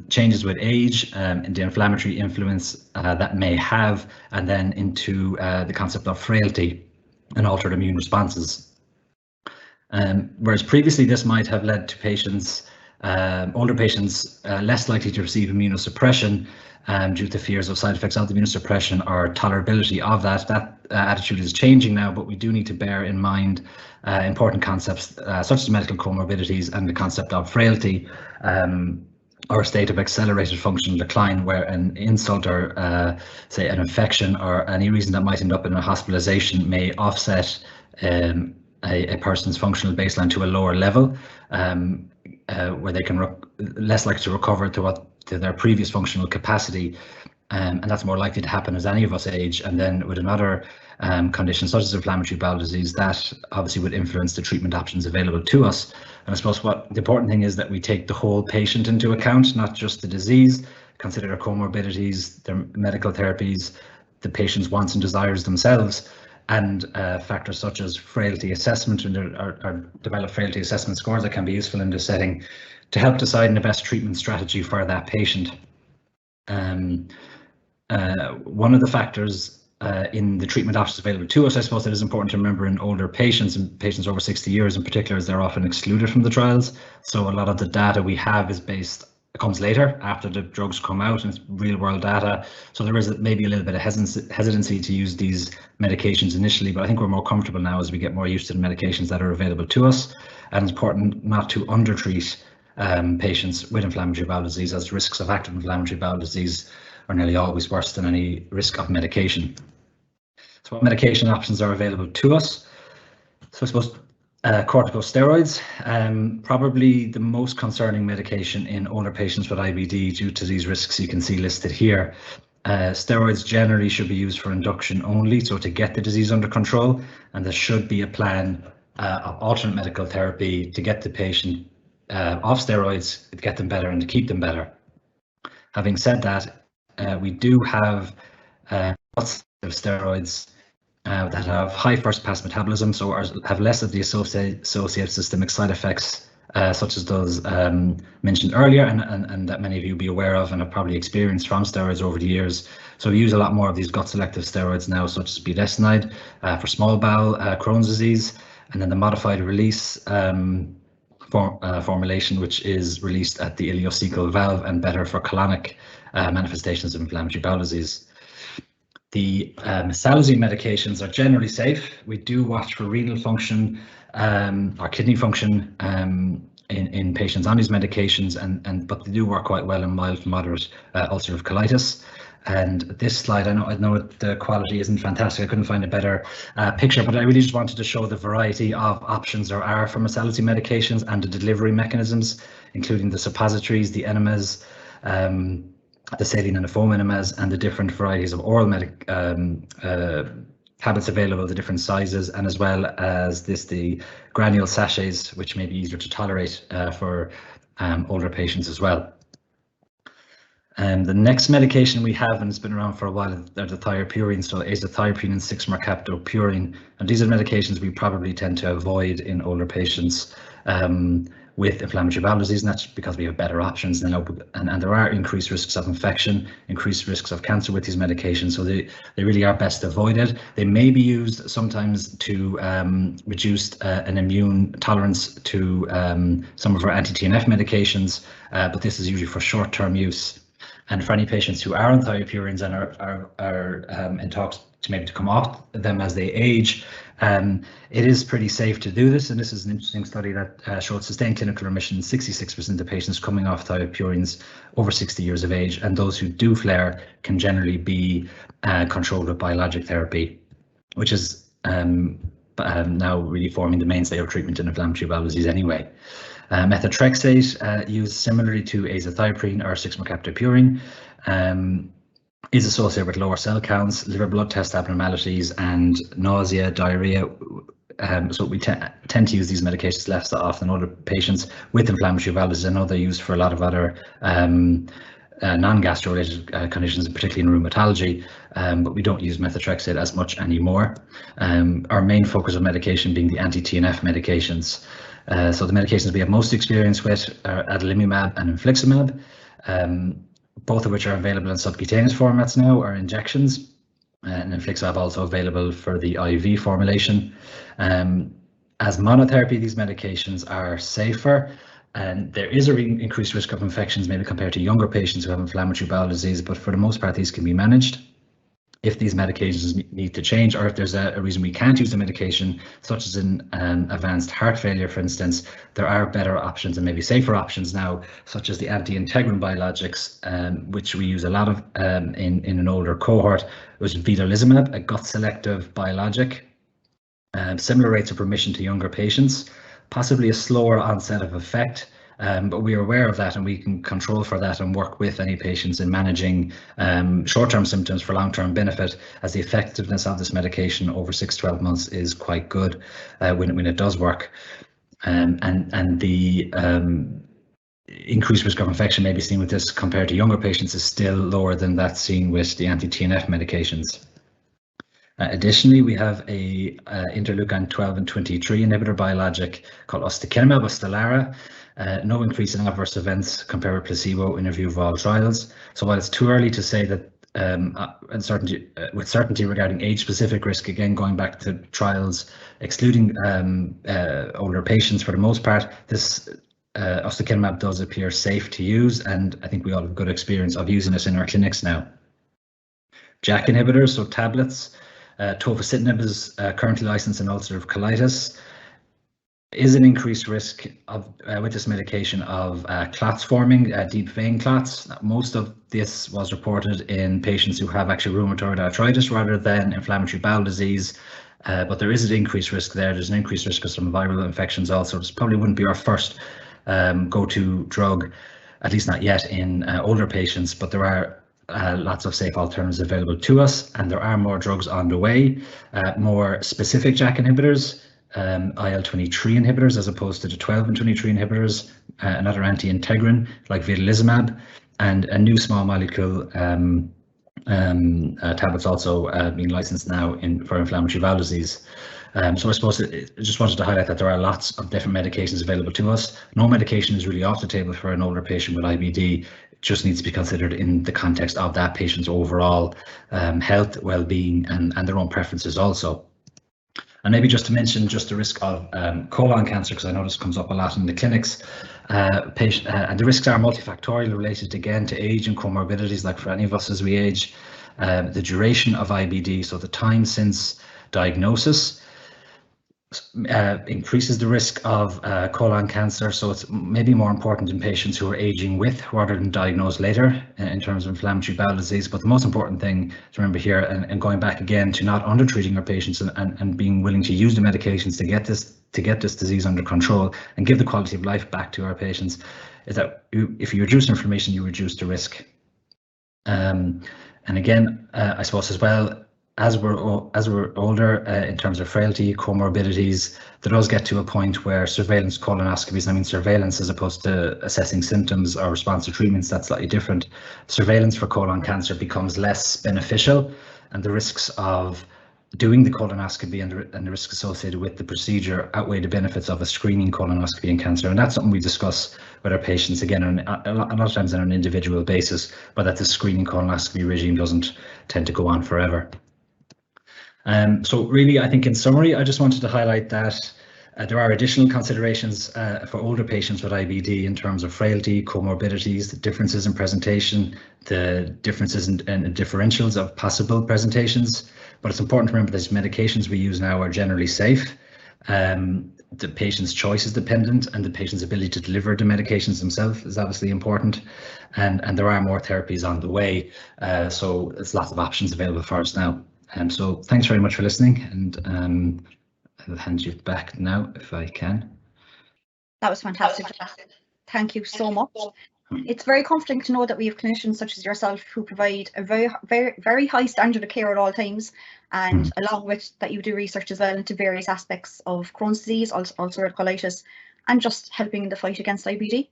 changes with age and the inflammatory influence that may have, and then into the concept of frailty and altered immune responses. Whereas previously this might have led to patients, older patients, less likely to receive immunosuppression due to fears of side effects of the immunosuppression or tolerability of that. That attitude is changing now, but we do need to bear in mind important concepts such as medical comorbidities and the concept of frailty, or a state of accelerated functional decline, where an insult or say an infection or any reason that might end up in a hospitalization may offset a person's functional baseline to a lower level, where they can less likely to recover to their previous functional capacity, and that's more likely to happen as any of us age. And then with another condition such as inflammatory bowel disease, that obviously would influence the treatment options available to us. And I suppose what the important thing is that we take the whole patient into account, not just the disease, consider their comorbidities, their medical therapies, the patient's wants and desires themselves, and factors such as frailty assessment, and or develop frailty assessment scores that can be useful in this setting to help decide on the best treatment strategy for that patient. One of the factors in the treatment options available to us, I suppose it is important to remember in older patients and patients over 60 years in particular, as they're often excluded from the trials. So a lot of the data we have comes later after the drugs come out, and it's real world data. So there is maybe a little bit of hesitancy to use these medications initially, but I think we're more comfortable now as we get more used to the medications that are available to us. And it's important not to undertreat patients with inflammatory bowel disease, as risks of active inflammatory bowel disease are nearly always worse than any risk of medication. So what medication options are available to us? So I suppose corticosteroids, probably the most concerning medication in older patients with IBD due to these risks you can see listed here. Steroids generally should be used for induction only, so to get the disease under control, and there should be a plan of alternate medical therapy to get the patient off steroids, to get them better and to keep them better. Having said that, we do have steroids that have high first pass metabolism, so have less of the associated systemic side effects, such as those mentioned earlier, and that many of you will be aware of and have probably experienced from steroids over the years. So we use a lot more of these gut selective steroids now, such as budesonide for small bowel Crohn's disease, and then the modified release formulation, which is released at the ileocecal valve and better for colonic manifestations of inflammatory bowel disease. The mesalazine medications are generally safe. We do watch for renal function or kidney function in patients on these medications, but they do work quite well in mild to moderate ulcerative colitis. And this slide, I know the quality isn't fantastic. I couldn't find a better picture, but I really just wanted to show the variety of options there are for mesalazine medications and the delivery mechanisms, including the suppositories, the enemas, the saline and the foam enemas, and the different varieties of oral tablets available, the different sizes, and as well as the granule sachets, which may be easier to tolerate for older patients as well. The next medication we have, and it's been around for a while, are the thiopurines, so azathioprine and 6-mercaptopurine. And these are medications we probably tend to avoid in older patients with inflammatory bowel disease, and that's because we have better options now, and there are increased risks of infection, increased risks of cancer with these medications, so they really are best avoided. They may be used sometimes to reduce an immune tolerance to some of our anti-TNF medications, but this is usually for short-term use. And for any patients who are on thiopurines and are in talks to come off them as they age, it is pretty safe to do this. And this is an interesting study that showed sustained clinical remission in 66% of patients coming off thiopurines over 60 years of age. And those who do flare can generally be controlled with biologic therapy, which is now really forming the mainstay of treatment in inflammatory bowel disease anyway. Methotrexate, used similarly to azathioprine or 6-mercaptopurine, is associated with lower cell counts, liver blood test abnormalities, and nausea, diarrhea. So we tend to use these medications less often in older patients with inflammatory bowel disease. I know they're used for a lot of other non-gastro-related conditions, particularly in rheumatology, but we don't use methotrexate as much anymore. Our main focus of medication being the anti-TNF medications. So the medications we have most experience with are adalimumab and infliximab, both of which are available in subcutaneous formats now, or injections, and infliximab also available for the IV formulation. As monotherapy, these medications are safer, and there is an increased risk of infections maybe compared to younger patients who have inflammatory bowel disease, but for the most part these can be managed. If these medications need to change, or if there's a reason we can't use the medication, such as in advanced heart failure, for instance, there are better options and maybe safer options now, such as the anti-integrin biologics, which we use a lot of in an older cohort. It was vedolizumab, a gut-selective biologic, similar rates of remission to younger patients, possibly a slower onset of effect. But we are aware of that, and we can control for that and work with any patients in managing short-term symptoms for long-term benefit, as the effectiveness of this medication over 6-12 months is quite good when it does work. And the increased risk of infection may be seen with this compared to younger patients is still lower than that seen with the anti-TNF medications. Additionally, we have a interleukin 12 and 23 inhibitor biologic called ustekinumab or Stelara. No increase in adverse events compared with placebo in a review of all trials. So while it's too early to say that uncertainty with certainty regarding age-specific risk. Again, going back to trials excluding older patients for the most part, this ustekinumab does appear safe to use, and I think we all have good experience of using it in our clinics now. JAK inhibitors, so tablets, tofacitinib is currently licensed in ulcerative colitis. Is an increased risk of with this medication of clots forming, deep vein clots. Most of this was reported in patients who have actually rheumatoid arthritis rather than inflammatory bowel disease, but there is an increased risk there. There's an increased risk of some viral infections also. This probably wouldn't be our first go-to drug, at least not yet in older patients, but there are lots of safe alternatives available to us, and there are more drugs on the way, more specific JAK inhibitors, IL-23 inhibitors as opposed to the 12 and 23 inhibitors, another anti-integrin like vedolizumab, and a new small molecule tablets also being licensed now for inflammatory bowel disease. So I suppose I just wanted to highlight that there are lots of different medications available to us. No medication is really off the table for an older patient with IBD. It just needs to be considered in the context of that patient's overall health, well-being, and their own preferences also. And maybe just to mention just the risk of colon cancer, because I know this comes up a lot in the clinics. And the risks are multifactorial, related again to age and comorbidities, like for any of us as we age. The duration of IBD, so the time since diagnosis, increases the risk of colon cancer, so it's maybe more important in patients who are aging with rather than diagnosed later in terms of inflammatory bowel disease. But the most important thing to remember here, and going back again to not under-treating our patients and being willing to use the medications to get this disease under control and give the quality of life back to our patients, is that if you reduce inflammation, you reduce the risk. And again, I suppose as well, as we're older, in terms of frailty, comorbidities, there does get to a point where surveillance colonoscopies, I mean surveillance as opposed to assessing symptoms or response to treatments, that's slightly different. Surveillance for colon cancer becomes less beneficial, and the risks of doing the colonoscopy and the risks associated with the procedure outweigh the benefits of a screening colonoscopy in cancer. And that's something we discuss with our patients, again, a lot of times on an individual basis, but that the screening colonoscopy regime doesn't tend to go on forever. So really, I think in summary, I just wanted to highlight that there are additional considerations for older patients with IBD in terms of frailty, comorbidities, the differences in presentation, the differences in differentials of possible presentations. But it's important to remember that these medications we use now are generally safe. The patient's choice is dependent, and the patient's ability to deliver the medications themselves is obviously important. And there are more therapies on the way, so there's lots of options available for us now. So thanks very much for listening, and I'll hand you back now if I can. That was fantastic. Thank you so much. It's very comforting to know that we have clinicians such as yourself who provide a very high standard of care at all times, and along with that you do research as well into various aspects of Crohn's disease, ulcerative colitis, and just helping in the fight against IBD.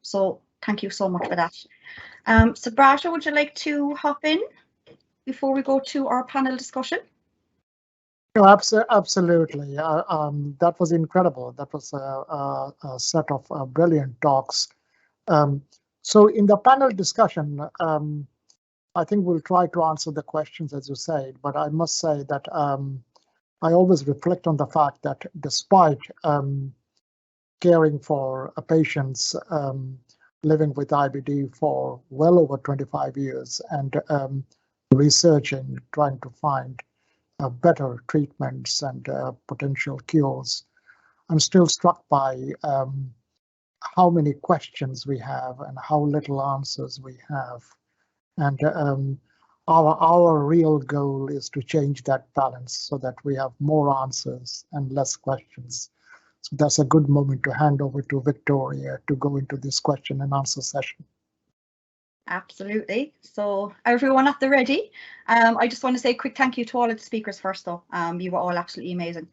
So thank you so much for that. Subrata, would you like to hop in before we go to our panel discussion? No, absolutely. That was incredible. That was a set of brilliant talks. So in the panel discussion, I think we'll try to answer the questions as you said, but I must say that I always reflect on the fact that despite caring for patients living with IBD for well over 25 years and researching, trying to find better treatments and potential cures, I'm still struck by how many questions we have and how little answers we have. And our real goal is to change that balance so that we have more answers and less questions. So that's a good moment to hand over to Victoria to go into this question and answer session. Absolutely. So everyone at the ready. I just want to say a quick thank you to all of the speakers first though. You were all absolutely amazing.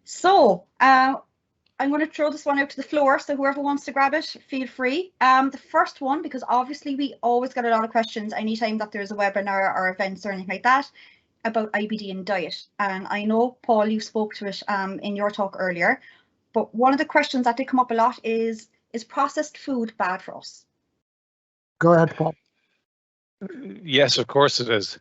So I'm going to throw this one out to the floor, so whoever wants to grab it, feel free. The first one, because obviously we always get a lot of questions anytime that there's a webinar or events or anything like that about IBD and diet. And I know, Paul, you spoke to it in your talk earlier, but one of the questions that did come up a lot is processed food bad for us? Go ahead, Paul. Yes, of course it is.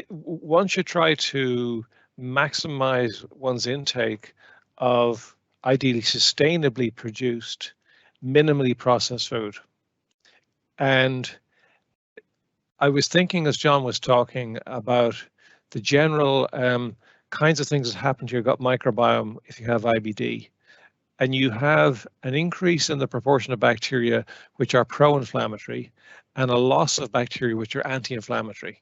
One should try to maximize one's intake of ideally sustainably produced, minimally processed food. And I was thinking as John was talking about the general kinds of things that happen to your gut microbiome if you have IBD. And you have an increase in the proportion of bacteria which are pro-inflammatory and a loss of bacteria which are anti-inflammatory.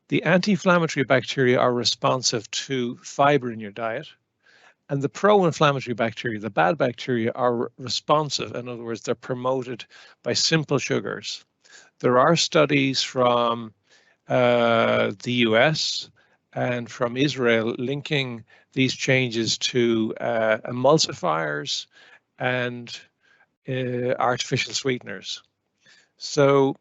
The anti-inflammatory bacteria are responsive to fiber in your diet, and the pro-inflammatory bacteria, the bad bacteria, are responsive. In other words, they're promoted by simple sugars. There are studies from the US and from Israel linking these changes to emulsifiers and artificial sweeteners. So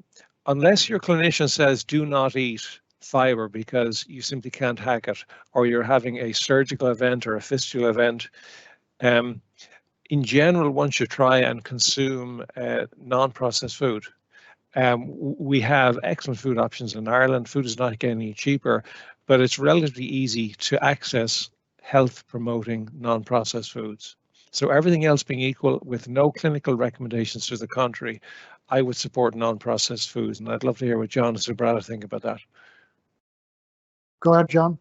unless your clinician says do not eat fiber because you simply can't hack it, or you're having a surgical event or a fistula event, in general, one should try and consume non-processed food. We have excellent food options in Ireland. Food is not getting any cheaper, but it's relatively easy to access health-promoting non-processed foods. So everything else being equal, with no clinical recommendations to the contrary, I would support non-processed foods, and I'd love to hear what John and Subrata think about that. Go ahead, John.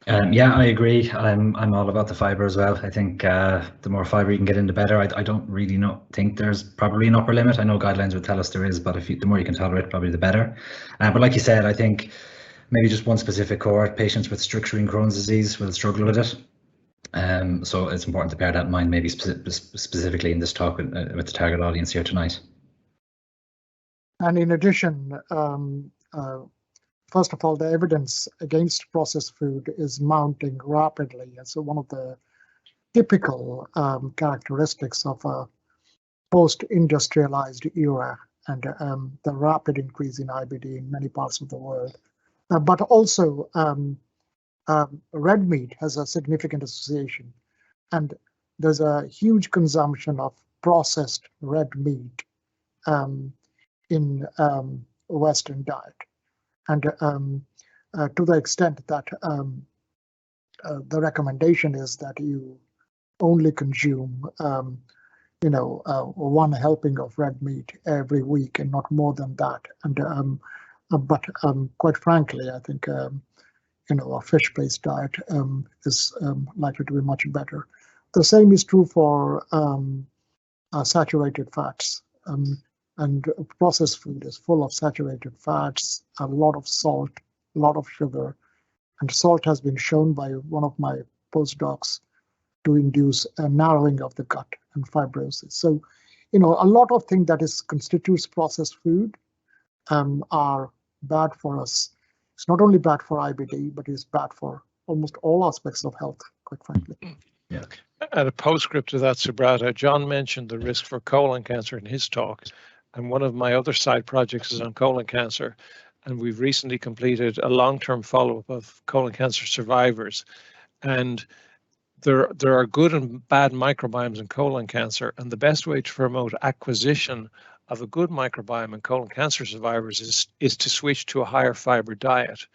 Yeah, I agree. I'm all about the fiber as well. I think the more fiber you can get in, the better. I don't really think there's probably an upper limit. I know guidelines would tell us there is, but the more you can tolerate, probably the better. But like you said, I think maybe just one specific cohort, patients with structuring Crohn's disease, will struggle with it. So it's important to bear that in mind, maybe specifically in this talk with the target audience here tonight. And in addition, first of all, the evidence against processed food is mounting rapidly. And so one of the typical characteristics of a post-industrialized era and the rapid increase in IBD in many parts of the world. But also red meat has a significant association. And there's a huge consumption of processed red meat in Western diet. And to the extent that the recommendation is that you only consume, one helping of red meat every week and not more than that. And but quite frankly, I think a fish-based diet is likely to be much better. The same is true for saturated fats. And processed food is full of saturated fats, a lot of salt, a lot of sugar. And salt has been shown by one of my postdocs to induce a narrowing of the gut and fibrosis. So, a lot of things that constitutes processed food are bad for us. It's not only bad for IBD, but it's bad for almost all aspects of health, quite frankly. Yeah. And a postscript to that, Subrata, John mentioned the risk for colon cancer in his talk. And one of my other side projects is on colon cancer. And we've recently completed a long-term follow-up of colon cancer survivors. And there are good and bad microbiomes in colon cancer. And the best way to promote acquisition of a good microbiome in colon cancer survivors is to switch to a higher fiber diet.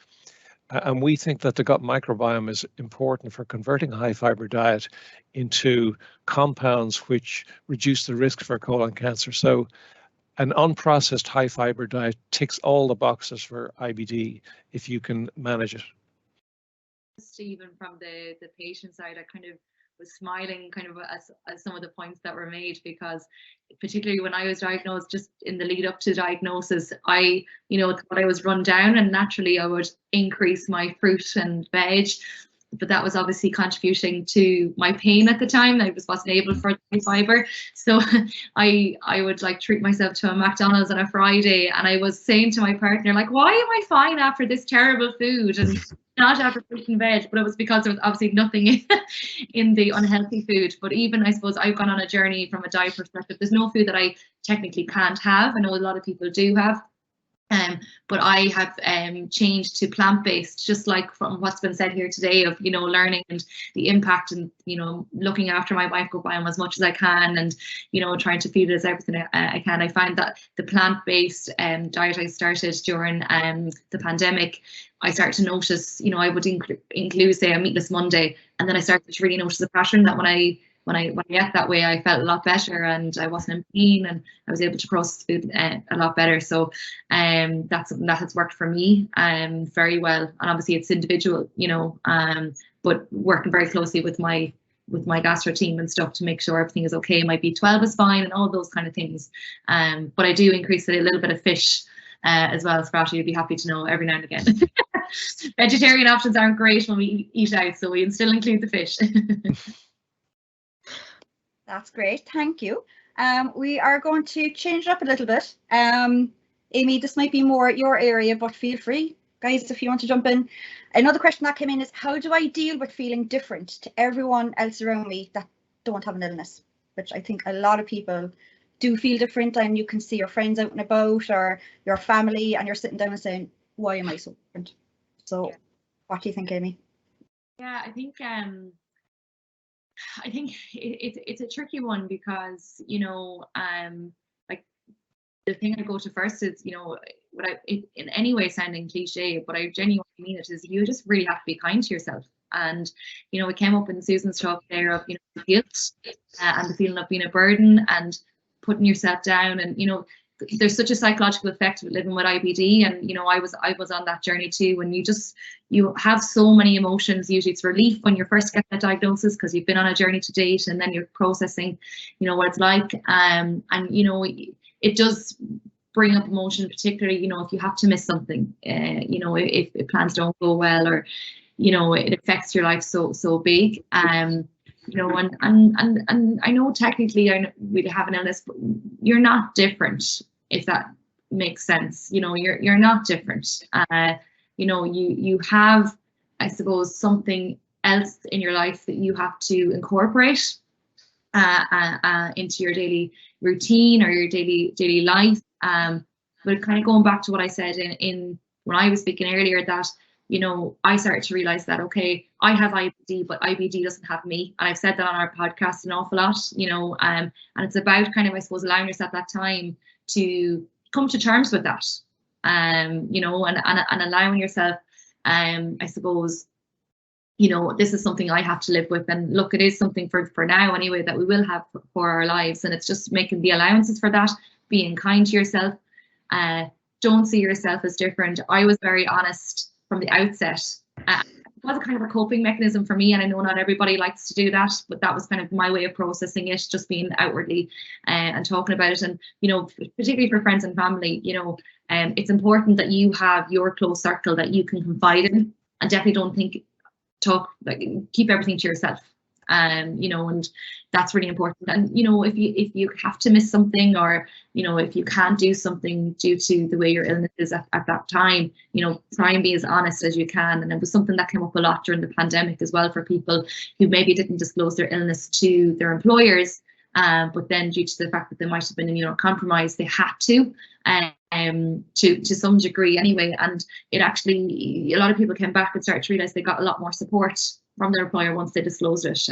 And we think that the gut microbiome is important for converting a high fiber diet into compounds which reduce the risk for colon cancer. So an unprocessed high fiber diet ticks all the boxes for IBD if you can manage it. Even from the patient side, I kind of was smiling kind of as some of the points that were made, because particularly when I was diagnosed, just in the lead up to diagnosis, I thought I was run down, and naturally I would increase my fruit and veg. But that was obviously contributing to my pain at the time. I wasn't able for the fiber. So I would treat myself to a McDonald's on a Friday, and I was saying to my partner, why am I fine after this terrible food and not after fruit and veg? But it was because there was obviously nothing in the unhealthy food. But even, I suppose, I've gone on a journey from a diet perspective. There's no food that I technically can't have. I know a lot of people do have. But I have changed to plant-based, just like from what's been said here today of, you know, learning and the impact and, you know, looking after my microbiome as much as I can and, you know, trying to feed it as everything I can. I find that the plant-based diet I started during the pandemic, I started to notice, you know, I would include, say, a meatless Monday, and then I started to really notice a pattern that when I ate that way, I felt a lot better and I wasn't in pain and I was able to process food a lot better. So that's something that has worked for me very well. And obviously it's individual, you know, but working very closely with my gastro team and stuff to make sure everything is okay. My B12 is fine and all those kind of things. But I do increase a little bit of fish as well. Subrata, you'd be happy to know, every now and again. Vegetarian options aren't great when we eat out, so we still include the fish. That's great, thank you. We are going to change it up a little bit. Amy, this might be more your area, but feel free, guys, if you want to jump in. Another question that came in is, how do I deal with feeling different to everyone else around me that don't have an illness? Which I think a lot of people do feel different, and you can see your friends out and about or your family and you're sitting down and saying, why am I so different? So what do you think, Amy? Yeah, I think it's a tricky one because, you know, like the thing I go to first is, you know, it in any way sounding cliche, but I genuinely mean it, is you just really have to be kind to yourself. And, you know, it came up in Susan's talk there of, you know, the guilt and the feeling of being a burden and putting yourself down. And, you know, there's such a psychological effect of living with IBD, and, you know, I was on that journey too. When you have so many emotions, usually it's relief when you first get that diagnosis because you've been on a journey to date, and then you're processing, you know, what it's like, and you know, it does bring up emotion, particularly, you know, if you have to miss something, you know, if plans don't go well, or, you know, it affects your life so big. You know, and I know technically we have an illness, but you're not different, if that makes sense. You know, you're not different. You know, you have, I suppose, something else in your life that you have to incorporate into your daily routine or your daily life. But kind of going back to what I said in when I was speaking earlier, that, you know, I started to realize that, okay, I have IBD, but IBD doesn't have me. And I've said that on our podcast an awful lot, you know, and it's about kind of, I suppose, allowing yourself that time to come to terms with that, you know, and allowing yourself, I suppose, you know, this is something I have to live with. And look, it is something for now anyway that we will have for our lives. And it's just making the allowances for that, being kind to yourself. Don't see yourself as different. I was very honest from the outset. It was a kind of a coping mechanism for me, and I know not everybody likes to do that, but that was kind of my way of processing it, just being outwardly and talking about it. And, you know, particularly for friends and family, you know, it's important that you have your close circle that you can confide in, and definitely don't keep everything to yourself. You know, and that's really important. And, you know, if you have to miss something, or, you know, if you can't do something due to the way your illness is at that time, you know, try and be as honest as you can. And it was something that came up a lot during the pandemic as well, for people who maybe didn't disclose their illness to their employers, but then due to the fact that they might have been immunocompromised, they had to some degree anyway. And it actually, a lot of people came back and started to realize they got a lot more support from their employer once they disclosed it.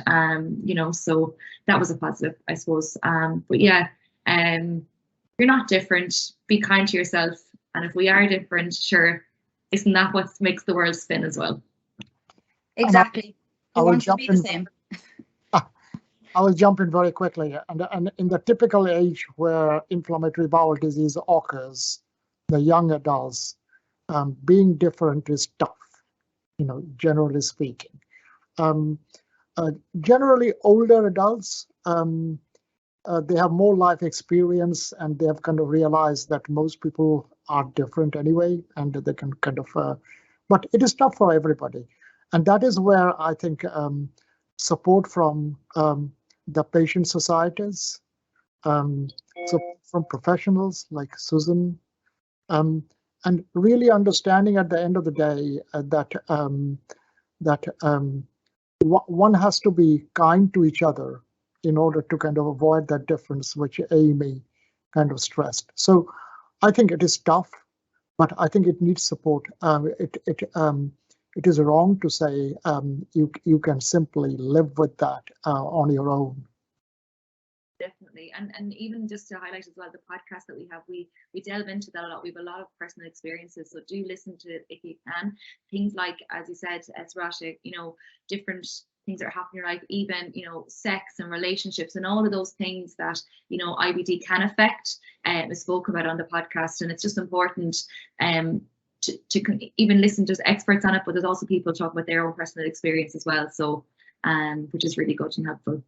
You know, so that was a positive, I suppose. But yeah, you're not different. Be kind to yourself. And if we are different, sure, isn't that what makes the world spin as well? Exactly. I will jump in. I will jump in very quickly. And in the typical age where inflammatory bowel disease occurs, the young adults, being different is tough, you know, generally speaking. Generally, older adults, they have more life experience, and they have kind of realized that most people are different anyway, and they can kind of, but it is tough for everybody. And that is where I think support from the patient societies, so from professionals like Susan, and really understanding at the end of the day that one has to be kind to each other in order to kind of avoid that difference which Amy kind of stressed. So I think it is tough, but I think it needs support. It is wrong to say you can simply live with that on your own. Definitely, and even just to highlight as well, the podcast that we have, we delve into that a lot. We have a lot of personal experiences, so do listen to it if you can. Things like, as you said, Subrata, different things that are happening in your life, even sex and relationships and all of those things that IBD can affect, is spoken about on the podcast, and it's just important to even listen to experts on it, but there's also people talking about their own personal experience as well, so which is really good and helpful.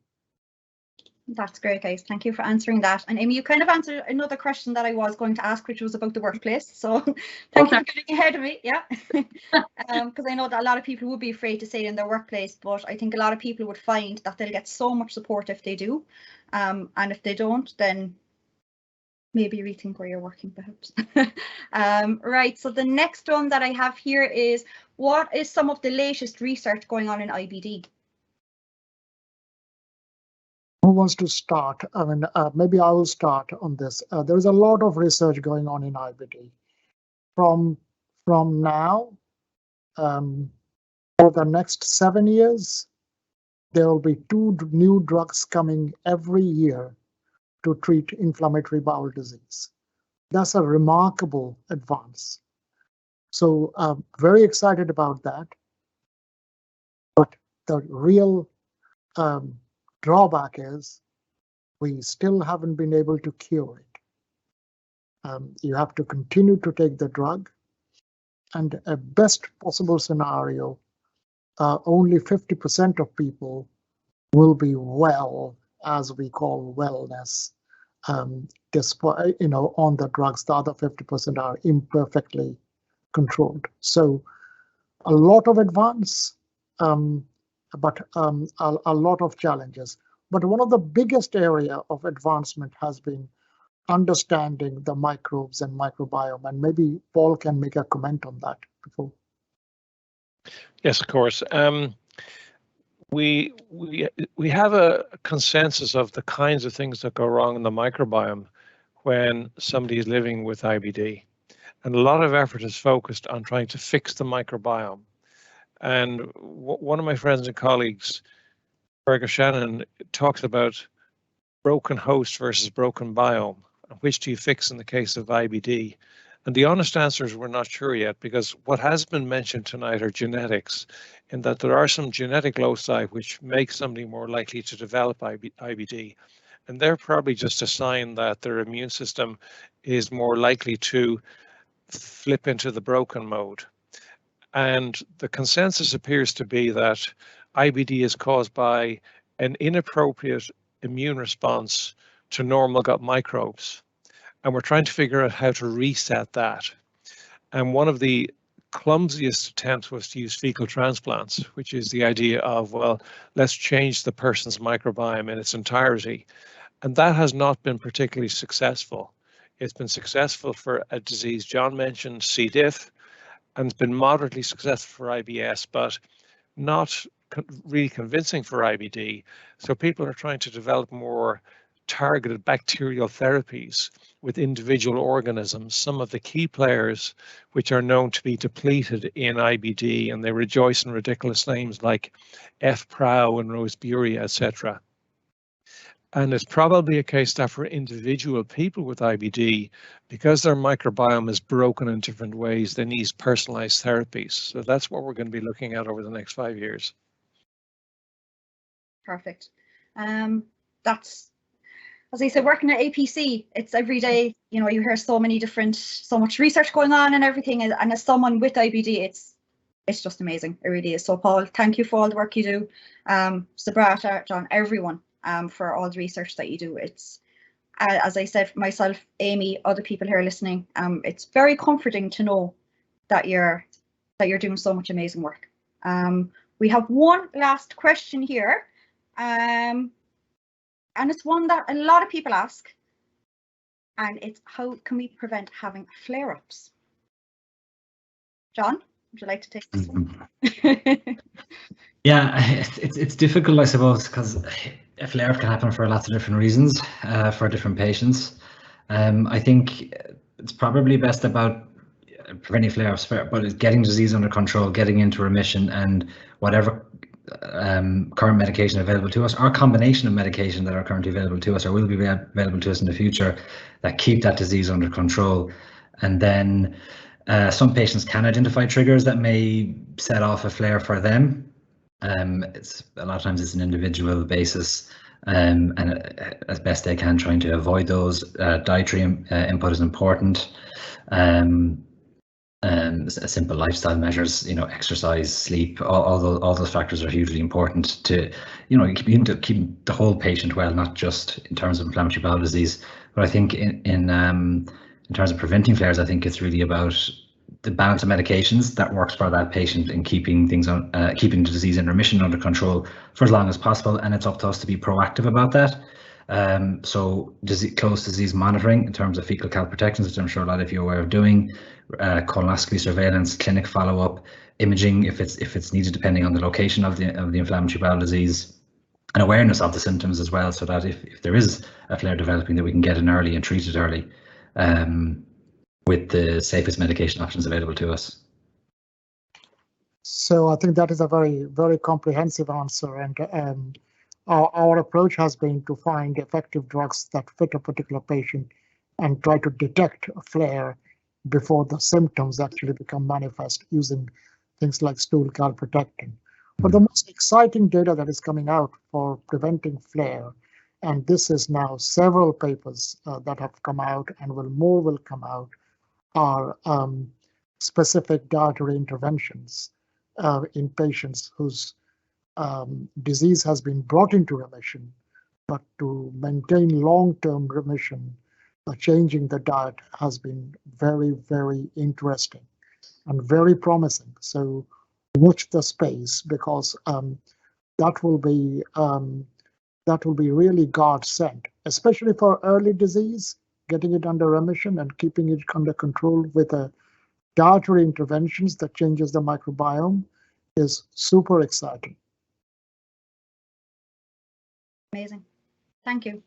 That's great, guys. Thank you for answering that. And Amy, you kind of answered another question that I was going to ask, which was about the workplace. So thank you for getting ahead of me. Yeah, because I know that a lot of people would be afraid to say it in their workplace, but I think a lot of people would find that they'll get so much support if they do. And if they don't, then maybe rethink where you're working, perhaps. Right. So the next one that I have here is, what is some of the latest research going on in IBD? Who wants to start? I mean, maybe I will start on this. There's a lot of research going on in IBD. From now, for the next 7 years, there will be 2 new drugs coming every year to treat inflammatory bowel disease. That's a remarkable advance. So very excited about that. But the real drawback is we still haven't been able to cure it. You have to continue to take the drug, and a best possible scenario, only 50% of people will be well, as we call wellness, despite, on the drugs. The other 50% are imperfectly controlled. So a lot of advance, but a lot of challenges. But one of the biggest area of advancement has been understanding the microbes and microbiome, and maybe Paul can make a comment on that before. Yes, of course. We have a consensus of the kinds of things that go wrong in the microbiome when somebody is living with IBD, and a lot of effort is focused on trying to fix the microbiome. And one of my friends and colleagues, Fergus Shannon, talks about broken host versus broken biome. Which do you fix in the case of IBD? And the honest answers we're not sure yet, because what has been mentioned tonight are genetics, in that there are some genetic loci which make somebody more likely to develop IBD. And they're probably just a sign that their immune system is more likely to flip into the broken mode. And the consensus appears to be that IBD is caused by an inappropriate immune response to normal gut microbes. And we're trying to figure out how to reset that. And one of the clumsiest attempts was to use fecal transplants, which is the idea of, well, let's change the person's microbiome in its entirety. And that has not been particularly successful. It's been successful for a disease John mentioned, C. diff, and it's been moderately successful for IBS, but not really convincing for IBD. So people are trying to develop more targeted bacterial therapies with individual organisms, some of the key players which are known to be depleted in IBD, and they rejoice in ridiculous names like F-Prau and Roseburia, etc. And it's probably a case that for individual people with IBD, because their microbiome is broken in different ways, they need personalized therapies. So that's what we're going to be looking at over the next 5 years. Perfect. That's, as I said, working at APC, it's every day, you hear so much research going on and everything. And as someone with IBD, it's just amazing. It really is. So Paul, thank you for all the work you do. Subrata, John, everyone. For all the research that you do. It's, as I said, myself, Amy, other people here listening, it's very comforting to know that you're doing so much amazing work. We have one last question here, and it's one that a lot of people ask, and it's, how can we prevent having flare-ups? John, would you like to take this one? Yeah, it's difficult, I suppose, because a flare-up can happen for lots of different reasons for different patients. I think it's probably best about preventing flare-ups, but it's getting disease under control, getting into remission, and whatever current medication available to us, or combination of medication that are currently available to us or will be available to us in the future, that keep that disease under control. And then some patients can identify triggers that may set off a flare for them. It's a lot of times it's an individual basis, and as best they can, trying to avoid those. Dietary input is important. Simple lifestyle measures, exercise, sleep, all those factors are hugely important to, keep the whole patient well, not just in terms of inflammatory bowel disease. But I think in terms of preventing flares, I think it's really about the balance of medications that works for that patient in keeping things on, keeping the disease in remission under control for as long as possible. And it's up to us to be proactive about that. So close disease monitoring in terms of fecal calprotectins, which I'm sure a lot of you are aware of doing, colonoscopy surveillance, clinic follow-up, imaging if it's needed depending on the location of the inflammatory bowel disease, and awareness of the symptoms as well, so that if there is a flare developing, that we can get in early and treat it early with the safest medication options available to us. So I think that is a very, very comprehensive answer, and our approach has been to find effective drugs that fit a particular patient and try to detect a flare before the symptoms actually become manifest using things like stool calprotectin. But the most exciting data that is coming out for preventing flare, and this is now several papers that have come out and more will come out, are specific dietary interventions in patients whose disease has been brought into remission, but to maintain long-term remission, changing the diet has been very, very interesting and very promising. So watch the space, because that will be really godsend, especially for early disease, getting it under remission and keeping it under control with dietary interventions that changes the microbiome is super exciting. Amazing. Thank you.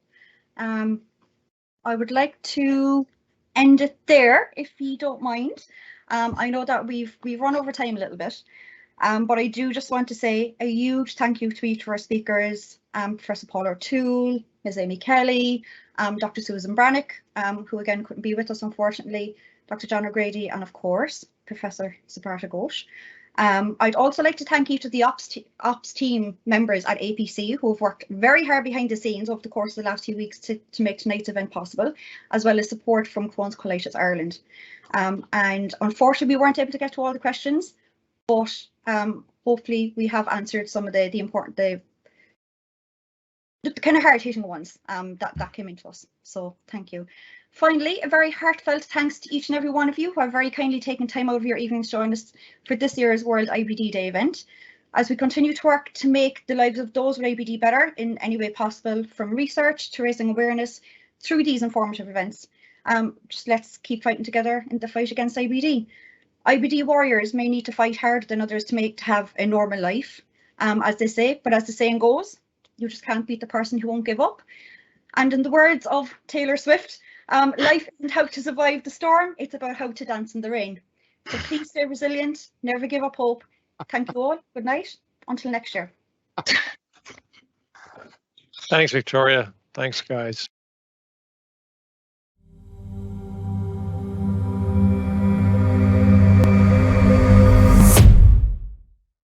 I would like to end it there, if you don't mind. I know that we've run over time a little bit, but I do just want to say a huge thank you to each of our speakers, Professor Paul O'Toole, Ms. Amy Kelly, Dr. Susan Brannick, who again couldn't be with us unfortunately, Dr. John O'Grady, and of course, Professor Subrata Ghosh. I'd also like to thank each of the ops team members at APC who have worked very hard behind the scenes over the course of the last few weeks to make tonight's event possible, as well as support from Crohn's Colitis Ireland. And unfortunately, we weren't able to get to all the questions, but hopefully we have answered some of the important, the kind of hard-hitting ones that came into us. So thank you. Finally, a very heartfelt thanks to each and every one of you who have very kindly taken time out of your evenings to join us for this year's World IBD Day event, as we continue to work to make the lives of those with IBD better in any way possible, from research to raising awareness through these informative events. Just let's keep fighting together in the fight against IBD. IBD warriors may need to fight harder than others to have a normal life, as they say, but as the saying goes, you just can't beat the person who won't give up. And in the words of Taylor Swift, life isn't how to survive the storm, it's about how to dance in the rain. So please stay resilient, never give up hope. Thank you all. Good night. Until next year. Thanks, Victoria. Thanks, guys.